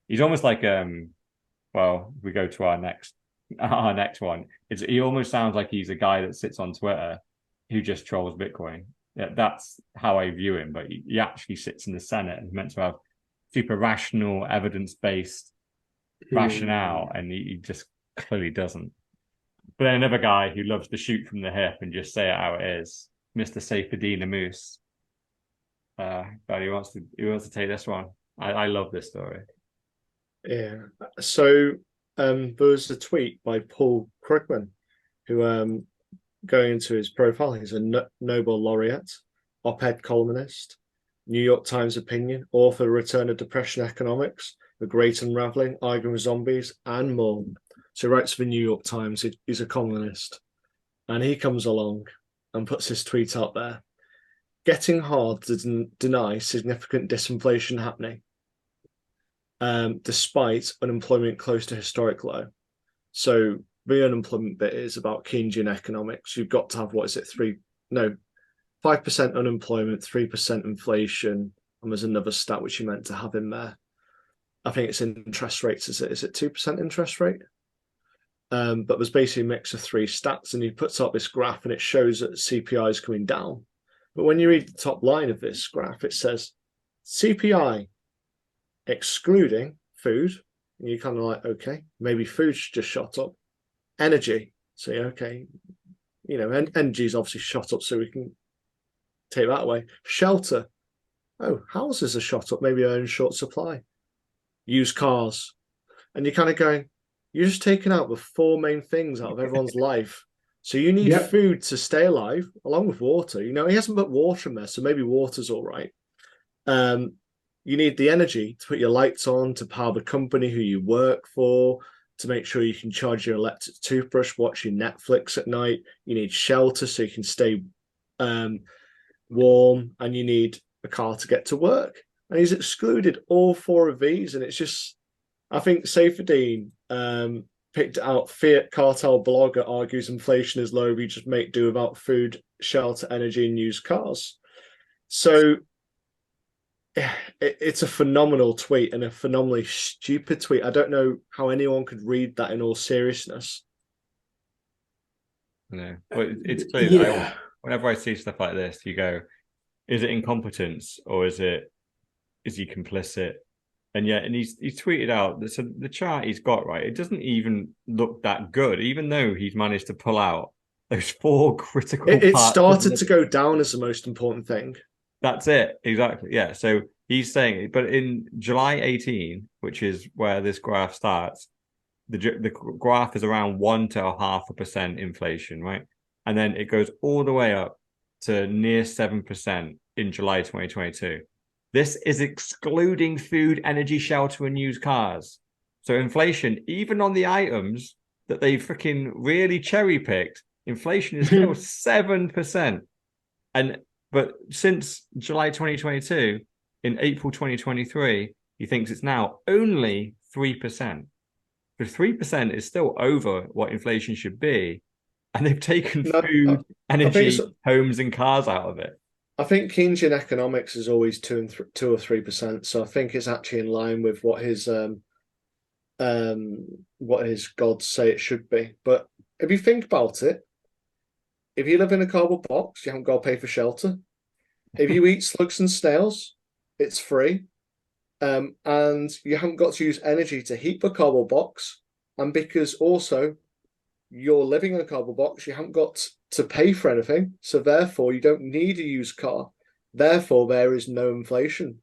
he's almost like well, we go to our next one. He almost sounds like he's a guy that sits on Twitter who just trolls Bitcoin. Yeah, that's how I view him, but he actually sits in the Senate and meant to have super rational, evidence-based rationale, and he just clearly doesn't. But then another guy who loves to shoot from the hip and just say it how it is, Mr. Saifedean Ammous. But he wants to take this one. I love this story. Yeah. So there was a tweet by Paul Krugman, who going into his profile, he's a Nobel laureate, op-ed columnist, New York Times opinion, author, Return of Depression Economics, The Great Unraveling, Arguing with Zombies, and more. So he writes for the New York Times. He's a columnist. And he comes along and puts this tweet out there. Getting hard to deny significant disinflation happening, despite unemployment close to historic low. So the unemployment bit is about Keynesian economics. You've got to have, 5% unemployment, 3% inflation, and there's another stat which you meant to have in there. I think it's interest rates. Is it 2% interest rate? But there's basically a mix of three stats, and he puts up this graph and it shows that CPI is coming down. But when you read the top line of this graph, it says CPI excluding food, and you're kind of like, okay, maybe food's just shot up. Energy, so okay, energy's obviously shot up, so we can take that away. Shelter, oh, houses are shot up, maybe they're in short supply. Used cars, and you're kind of going, you're just taking out the four main things out of everyone's life. So you need food to stay alive, along with water. He hasn't put water in there, so maybe water's all right. You need the energy to put your lights on, to power the company who you work for, to make sure you can charge your electric toothbrush, watch your Netflix at night. You need shelter so you can stay warm, and you need a car to get to work. And he's excluded all four of these, and it's just, I think Saifedean picked out Fiat Cartel blogger argues inflation is low, we just make do without food, shelter, energy, and used cars. So it's a phenomenal tweet and a phenomenally stupid tweet. I don't know how anyone could read that in all seriousness. No, but it's clear. Whenever I see stuff like this, you go, is it incompetence or is he complicit? And he's tweeted out the chart he's got, right, it doesn't even look that good, even though he's managed to pull out those four critical it parts. Started to go down as the most important thing. That's it, exactly. Yeah, so he's saying, but in July 18, which is where this graph starts, the graph is around 1.5% inflation, right? And then it goes all the way up to near 7% in July 2022. This is excluding food, energy, shelter, and used cars. So inflation, even on the items that they freaking really cherry-picked, inflation is still 7%. But since July 2022, in April 2023, he thinks it's now only 3%. But 3% is still over what inflation should be. And they've taken food, energy, homes, and cars out of it. I think Keynesian economics is always 2 or 3%. So I think it's actually in line with what his gods say it should be. But if you think about it, if you live in a cardboard box, you haven't got to pay for shelter. If you eat slugs and snails, it's free. And you haven't got to use energy to heat the cardboard box. And because also you're living in a cardboard box, you haven't got to pay for anything. So therefore, you don't need a used car. Therefore, there is no inflation.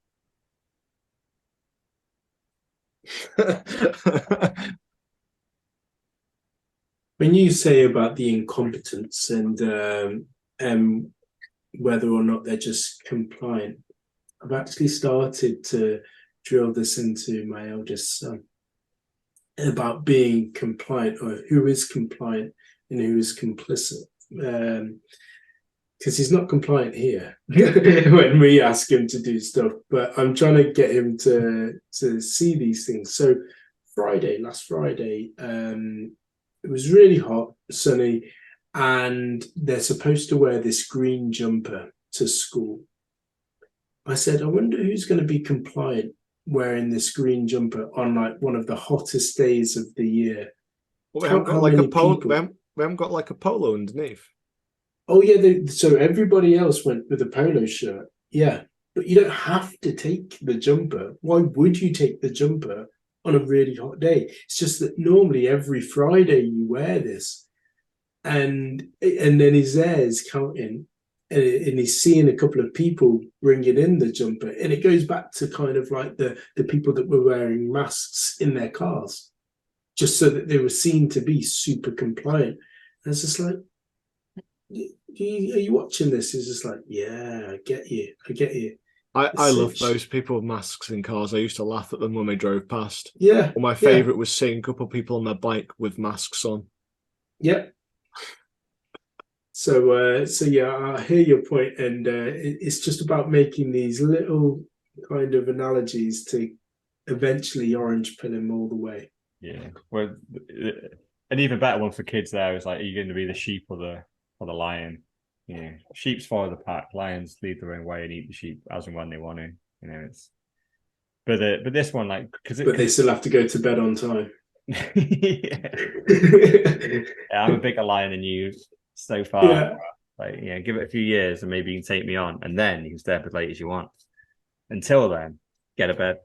When you say about the incompetence and whether or not they're just compliant, I've actually started to drill this into my eldest son about being compliant, or who is compliant and who is complicit. Because he's not compliant here when we ask him to do stuff, but I'm trying to get him to see these things. So last Friday, it was really hot, sunny, and they're supposed to wear this green jumper to school. I said, I wonder who's going to be compliant wearing this green jumper on like one of the hottest days of the year. Well, we haven't got like a polo. We haven't got like a polo underneath. Oh yeah, so everybody else went with a polo shirt. Yeah, but you don't have to take the jumper. Why would you take the jumper on a really hot day? It's just that normally every Friday you wear this, and then he's there, he's counting, and he's seeing a couple of people bringing in the jumper, and it goes back to kind of like the people that were wearing masks in their cars, just so that they were seen to be super compliant. And it's just like, are you watching this? It's just like, yeah, I get you. I love those people with masks in cars. I used to laugh at them when they drove past. Yeah. Well, my favourite was seeing a couple of people on their bike with masks on. Yep. So yeah, I hear your point, and it's just about making these little kind of analogies to eventually orange pill him all the way. Yeah. Well, an even better one for kids there is like, are you going to be the sheep or the lion? You know, sheep's follow the pack, lions lead their own way and eat the sheep as and when they want to. You know, it's but this one, like, but they still have to go to bed on time. Yeah, I'm a bigger lion than you so far. Yeah. Like, you know, give it a few years and maybe you can take me on, and then you can stay up as late as you want. Until then, get a bed.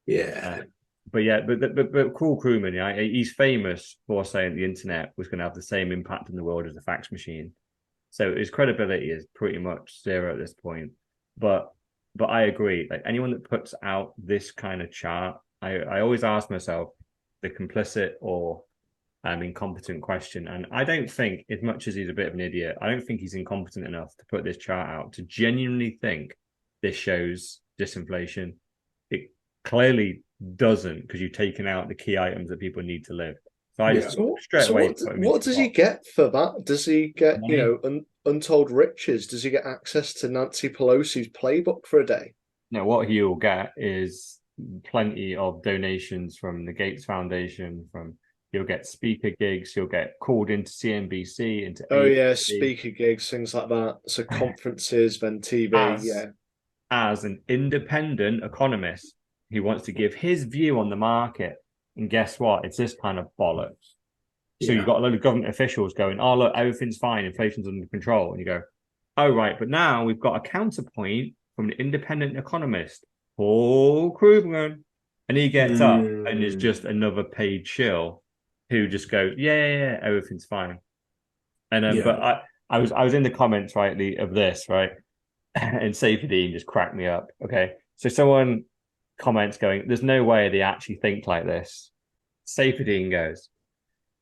Yeah. But Cool Crewman, yeah, he's famous for saying the internet was going to have the same impact in the world as the fax machine. So his credibility is pretty much zero at this point. But I agree. Like, anyone that puts out this kind of chart, I always ask myself the complicit or incompetent question. And I don't think, as much as he's a bit of an idiot, I don't think he's incompetent enough to put this chart out to genuinely think this shows disinflation. It clearly doesn't, because you've taken out the key items that people need to live. So I just straight away. What does he get for that? Does he get, untold riches? Does he get access to Nancy Pelosi's playbook for a day? No, what he'll get is plenty of donations from the Gates Foundation. He'll get speaker gigs. He'll get called into CNBC, into ABC. Speaker gigs, things like that. So conferences, then TV. As an independent economist, he wants to give his view on the market. And guess what? It's this kind of bollocks. So you've got a load of government officials going, oh, look, everything's fine. Inflation's under control. And you go, oh, right. But now we've got a counterpoint from an independent economist, Paul Krugman. And he gets up and is just another paid shill who just goes, yeah, everything's fine. And but I was in the comments, right, of this, right? And Saifedean just cracked me up. Okay. So someone comments going, there's no way they actually think like this. Saifedean goes,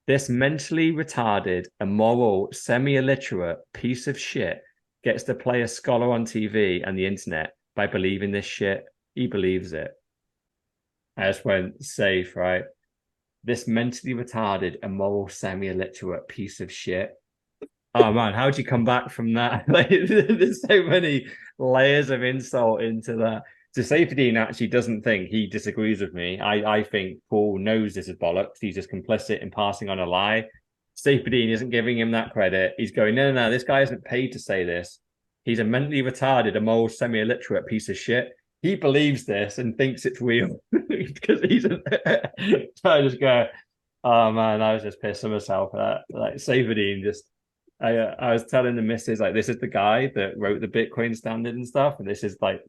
this mentally retarded, immoral, semi-illiterate piece of shit gets to play a scholar on TV and the internet by believing this shit. He believes it. I just went safe, right? This mentally retarded, immoral, semi-illiterate piece of shit. Oh man, how'd you come back from that? Like, there's so many layers of insult into that. So Saifedean actually doesn't think, he disagrees with me. I think Paul knows this is bollocks. He's just complicit in passing on a lie. Saifedean isn't giving him that credit. He's going, no, this guy isn't paid to say this. he's a mentally retarded, a mole, semi-illiterate piece of shit. He believes this and thinks it's real because he's so I just go, oh man, I was just pissing myself at that. Like Saifedean just I was telling the missus like this is the guy that wrote the Bitcoin standard and stuff, and this is like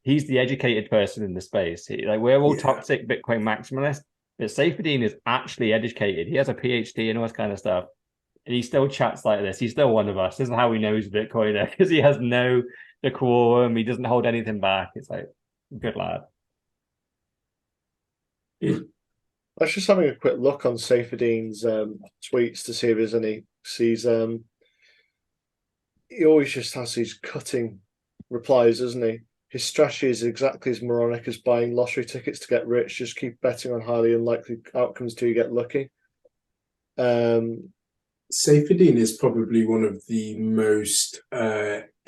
he's the educated person in the space. Like we're all toxic Bitcoin maximalists, but Saifedean is actually educated. He has a PhD and all this kind of stuff, and he still chats like this. He's still one of us. This is how we know he's a Bitcoiner because he has no decorum. He doesn't hold anything back. It's like good lad. I was just having a quick look on Saifedean's tweets to see if there's any. He always just has these cutting replies, doesn't he? His strategy is exactly as moronic as buying lottery tickets to get rich. Just keep betting on highly unlikely outcomes till you get lucky. Saifedean is probably one of the most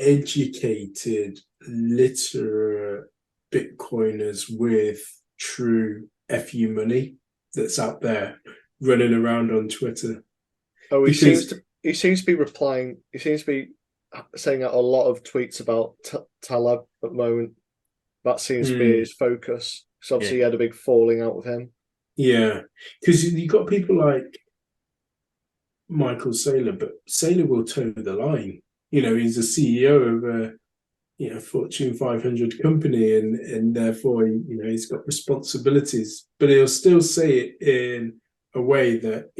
educated, literate Bitcoiners with true FU money that's out there running around on Twitter. Oh, he seems to be replying. He seems to be saying a lot of tweets about Taleb at the moment. That seems to be his focus. So obviously he had a big falling out with him. Yeah, because you got people like Michael Saylor, but Saylor will toe the line. He's a CEO of a Fortune 500 company, and therefore he's got responsibilities, but he'll still say it in a way that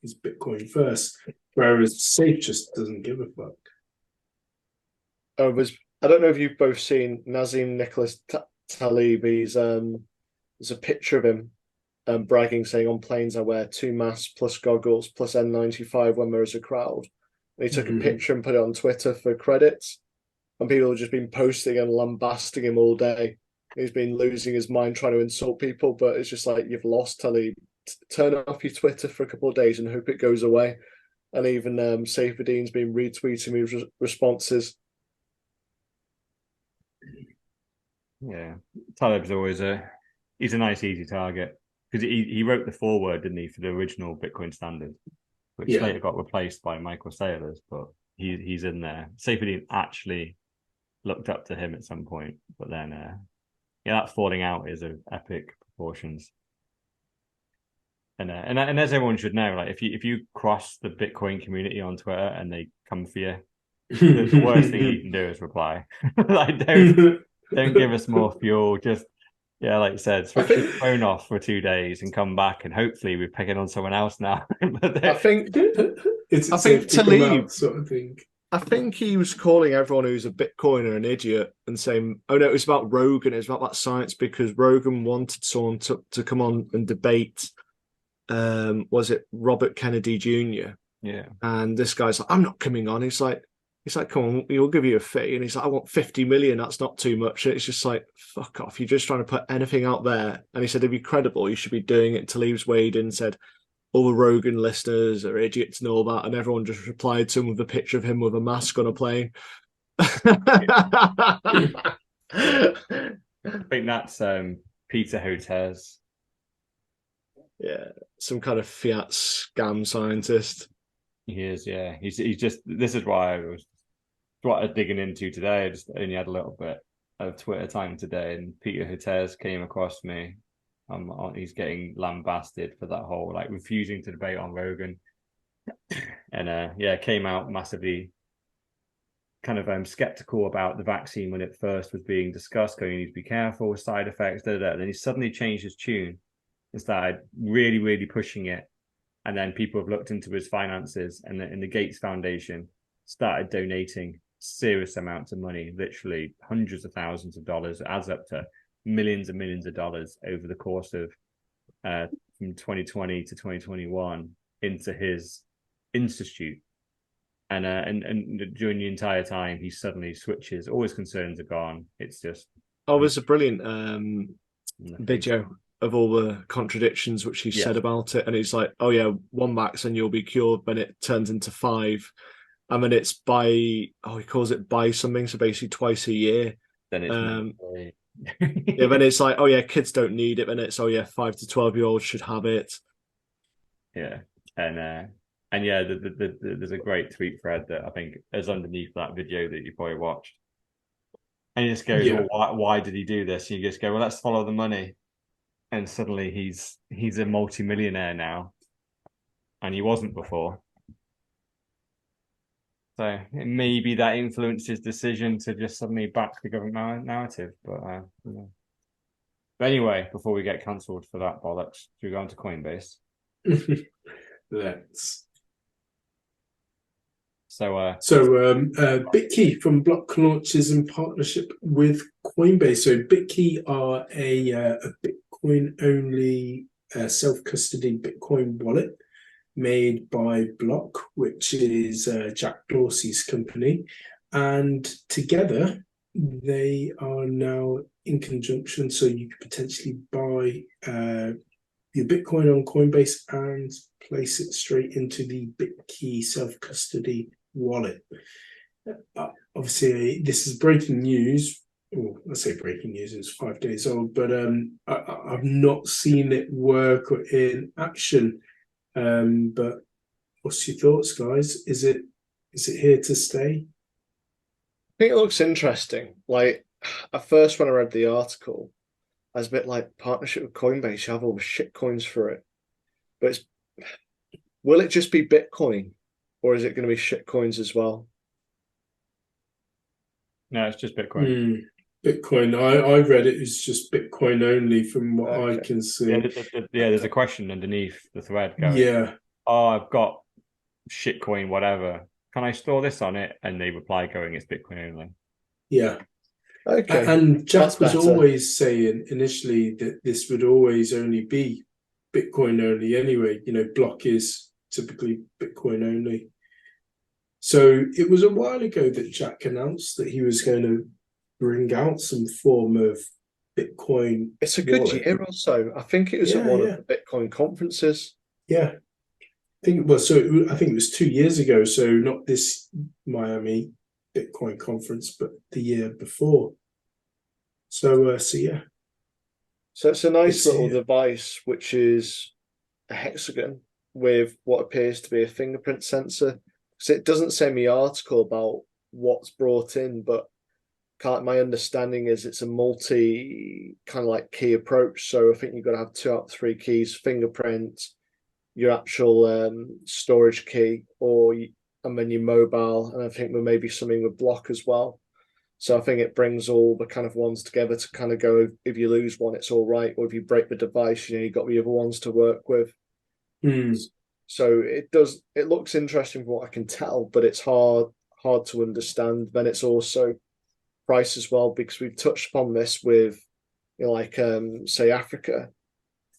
is Bitcoin first, whereas Safe just doesn't give a fuck. I don't know if you've both seen Nazim Nicholas Taleb. There's a picture of him bragging, saying on planes I wear 2 masks plus goggles plus N95 when there is a crowd. And he took a picture and put it on Twitter for credits, and people have just been posting and lambasting him all day. He's been losing his mind trying to insult people, but it's just like, you've lost, Taleb. Turn off your Twitter for a couple of days and hope it goes away. And even Saifedean's been retweeting his responses. Yeah, Taleb's always he's a nice, easy target because he wrote the foreword, didn't he, for the original Bitcoin standard, which later got replaced by Michael Saylor's, but he's in there. Saifedean actually looked up to him at some point, but then that falling out is of epic proportions. And as everyone should know, like if you cross the Bitcoin community on Twitter and they come for you, the worst thing you can do is reply. Like don't give us more fuel. Just like you said, switch your phone off for 2 days and come back, and hopefully we're picking on someone else now. I think Taleb sort of thing. I think he was calling everyone who's a Bitcoiner an idiot and saying, oh no, it was about Rogan, it was about that science, because Rogan wanted someone to come on and debate was it Robert Kennedy Jr.? Yeah. And this guy's like, I'm not coming on. He's like, come on, we'll give you a fee. And he's like, I want 50 million. That's not too much. And it's just like, fuck off. You're just trying to put anything out there. And he said, to be credible, you should be doing it. Taleb's weighed in and said, all the Rogan listeners are idiots and all that. And everyone just replied to him with a picture of him with a mask on a plane. I think that's Peter Hotez. Yeah, some kind of fiat scam scientist. He is, yeah. He's just. This is why I was digging into today. I just only had a little bit of Twitter time today, and Peter Hotez came across me. He's getting lambasted for that whole like refusing to debate on Rogan, and came out massively kind of skeptical about the vaccine when it first was being discussed. Going, you need to be careful with side effects. And then he suddenly changed his tune and started really, really pushing it. And then people have looked into his finances, and the Gates Foundation started donating serious amounts of money, literally hundreds of thousands of dollars, adds up to millions and millions of dollars over the course of from 2020 to 2021 into his institute. And during the entire time, he suddenly switches. All his concerns are gone. It's just there's a brilliant video of all the contradictions which he said about it, and he's like, oh yeah, 1 max and you'll be cured, then it turns into 5, and then it's he calls it by something, so basically twice a year. Then it's then it's like, oh yeah, kids don't need it, and it's 5 to 12-year-olds should have it. Yeah. And And yeah, there's a great tweet thread that I think is underneath that video that you probably watched. And he just goes, Yeah. well, why did he do this? And you just go, well, let's follow the money. And suddenly he's a multi-millionaire now. And he wasn't before. So maybe that influenced his decision to just suddenly back the government narrative. But anyway, before we get cancelled for that bollocks, should we go on to Coinbase? Let's. So BitKey from Block launches in partnership with Coinbase. So BitKey are a Bitcoin-only self-custody Bitcoin wallet made by Block, which is Jack Dorsey's company. And together, they are now in conjunction, so you could potentially buy your Bitcoin on Coinbase and place it straight into the BitKey self-custody wallet. Obviously, this is breaking news. Well, I say breaking news, it's 5 days old, but I've not seen it work in action. But what's your thoughts, guys? Is it here to stay? I think it looks interesting. Like, at first when I read the article, I was a bit like, partnership with Coinbase, you have all the shit coins for it. But will it just be Bitcoin, or is it going to be shit coins as well? No, it's just Bitcoin. Bitcoin. I read it as just Bitcoin only from what I can see. Yeah, there's a question underneath the thread going, yeah, oh, I've got shitcoin, whatever. Can I store this on it? And they reply going, it's Bitcoin only. Yeah. Okay. And Jack was always saying initially that this would always only be Bitcoin only anyway. You know, Block is typically Bitcoin only. So it was a while ago that Jack announced that he was going to bring out some form of Bitcoin. It's a good year or so. I think it was at one of the Bitcoin conferences. Yeah. I think it was 2 years ago. So not this Miami Bitcoin conference, but the year before. So yeah. So it's a nice little device, which is a hexagon with what appears to be a fingerprint sensor. So it doesn't say in the article about what's brought in, but my understanding is it's a multi kind of like key approach. So I think you've got to have 2 out of 3 keys: fingerprint, your actual storage key, and then your mobile. And I think there may be something with Block as well. So I think it brings all the kind of ones together to kind of go, if you lose one, it's all right. Or if you break the device, you've got the other ones to work with. So it looks interesting from what I can tell, but it's hard to understand. Then it's also price as well, because we've touched upon this with, say Africa,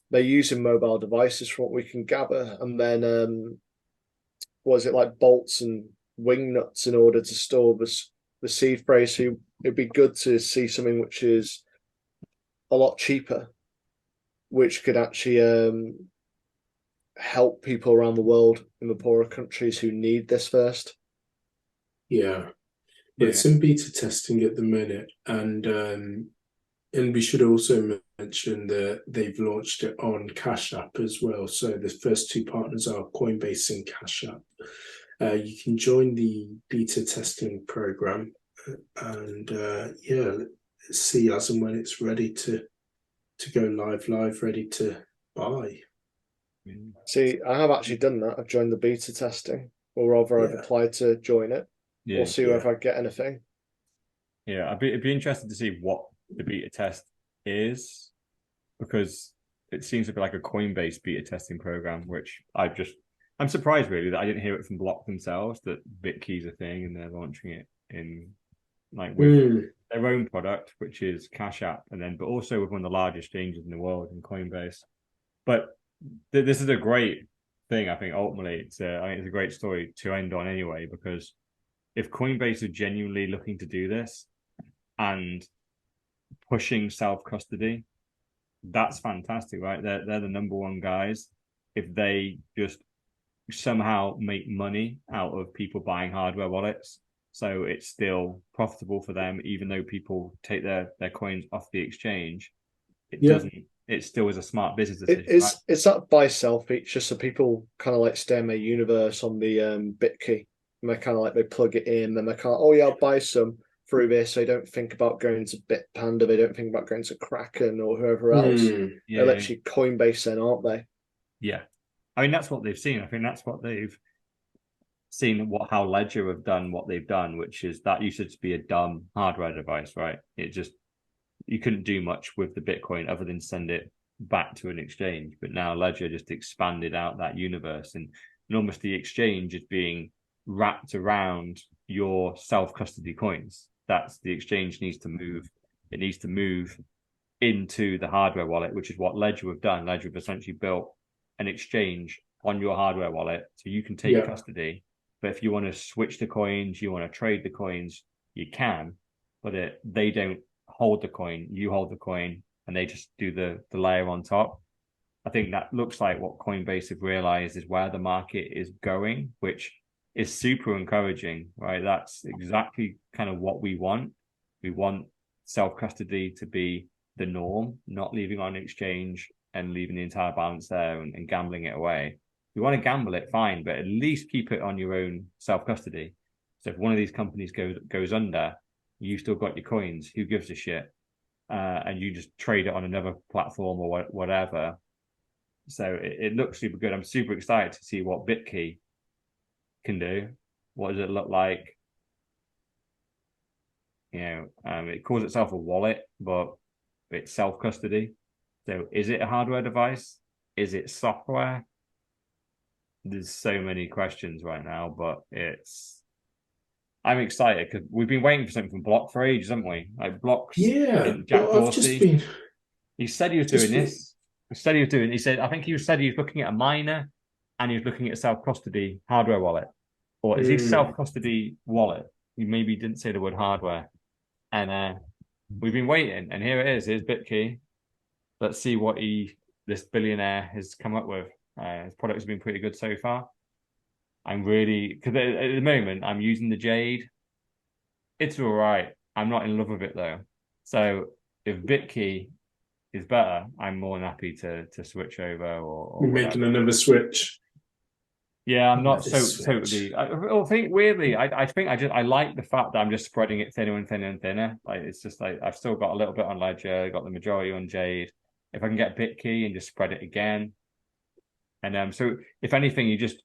they're using mobile devices from what we can gather, and then what is it, like bolts and wing nuts in order to store the seed phrase. So it'd be good to see something which is a lot cheaper, which could actually help people around the world in the poorer countries who need this first. Yeah. It's in beta testing at the minute, and we should also mention that they've launched it on Cash App as well. So the first 2 partners are Coinbase and Cash App. You can join the beta testing program, and let's see as and when it's ready to go live, ready to buy. See, I have actually done that. I've joined the beta testing, or rather, I've applied to join it. We'll see if I get anything. Yeah, it'd be interested to see what the beta test is, because it seems to be like a Coinbase beta testing program, which I'm surprised really that I didn't hear it from Block themselves that BitKey's a thing and they're launching it in with their own product, which is Cash App, but also with one of the largest exchanges in the world in Coinbase. But this is a great thing. I think ultimately it's a great story to end on anyway, because if Coinbase are genuinely looking to do this and pushing self-custody, that's fantastic, right? They're the number one guys. If they just somehow make money out of people buying hardware wallets, so it's still profitable for them, even though people take their coins off the exchange, it it still is a smart business decision. It's that buy sell feature, so people kind of like stay in their universe on the BitKey, and they kind of like they plug it in, and they can't. Oh yeah, I'll buy some through this. They don't think about going to Bitpanda. They don't think about going to Kraken or whoever else. They're literally Coinbase, then, aren't they? Yeah, I mean that's what they've seen. I think that's what they've seen. How Ledger have done what they've done, which is that used to be a dumb hardware device, right? It just you couldn't do much with the Bitcoin other than send it back to an exchange. But now Ledger just expanded out that universe, and almost the exchange is being wrapped around your self-custody coins. That's the exchange needs to move. It needs to move into the hardware wallet, which is what Ledger have done. Ledger have essentially built an exchange on your hardware wallet, so you can take custody. But if you want to switch the coins, you want to trade the coins, you can. But they don't hold the coin. You hold the coin, and they just do the layer on top. I think that looks like what Coinbase have realized is where the market is going, which is super encouraging, right? That's exactly kind of what we want. We want self-custody to be the norm, not leaving on exchange and leaving the entire balance there and gambling it away. If you want to gamble it, fine, but at least keep it on your own self-custody. So if one of these companies goes under, you still got your coins. Who gives a shit? And you just trade it on another platform or whatever. So it looks super good. I'm super excited to see what BitKey can do. What does it look like? It calls itself a wallet, but it's self-custody. So is it a hardware device? Is it software? There's so many questions right now, but I'm excited because we've been waiting for something from Block for ages, haven't we? Like Block's Jack Dorsey. He said he was doing this. He said, I think he said he was looking at a miner and he was looking at a self-custody hardware wallet. Or is he self-custody wallet? He maybe didn't say the word hardware. And we've been waiting, and here it is. Here's BitKey. Let's see what this billionaire has come up with. His product has been pretty good so far. I'm really, because at the moment I'm using the Jade. It's all right. I'm not in love with it though. So if BitKey is better, I'm more than happy to switch over or making another switch. Yeah, I'm not totally. I think weirdly, I think I like the fact that I'm just spreading it thinner and thinner and thinner. Like it's just like I've still got a little bit on Ledger, got the majority on Jade. If I can get BitKey and just spread it again, and so if anything, you just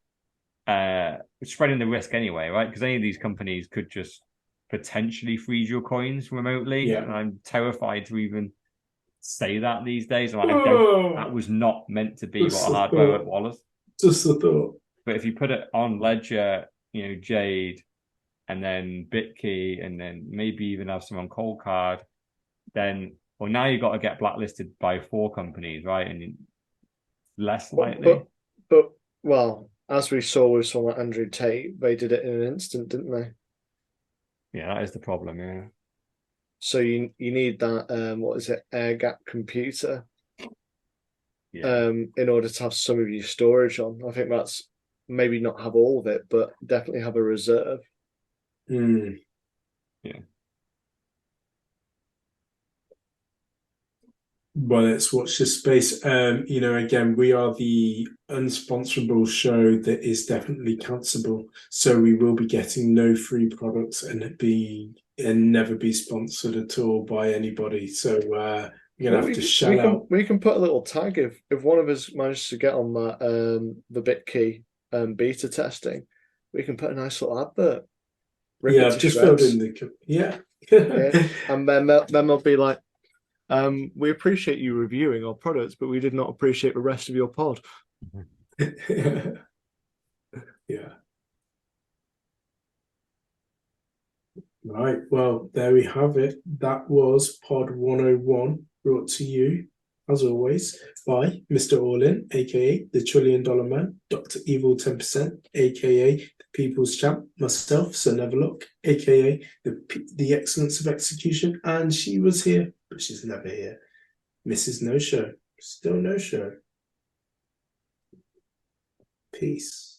spreading the risk anyway, right? Because any of these companies could just potentially freeze your coins remotely, and I'm terrified to even say that these days. That was not meant to be what a hardware was. Just a thought. But if you put it on Ledger, Jade, and then BitKey, and then maybe even have some on Cold Card, then now you've got to get blacklisted by 4 companies, right? And less likely. But well, as we saw with someone like Andrew Tate, they did it in an instant, didn't they? Yeah, that is the problem. Yeah. So you need that what is it, air gap computer, in order to have some of your storage on. I think that's maybe not have all of it, but definitely have a reserve. Yeah. Well, let's watch this space. Again, we are the unsponsorable show that is definitely cancelable. So we will be getting no free products and never be sponsored at all by anybody. So we're gonna have to shell out. We can put a little tag if one of us manages to get on that the BitKey beta testing. We can put a nice little advert. I've just filled in the yeah. And then they'll be like, we appreciate you reviewing our products, but we did not appreciate the rest of your pod. Yeah. Right. Well, there we have it. That was Pod 101, brought to you, as always, by Mr. All-In, aka the $1 trillion man, Dr. Evil 10%, aka the People's Champ, myself, Sir Neverlook, aka the Excellence of Execution, and she was here, but she's never here. Mrs. No Show, still no show. Peace.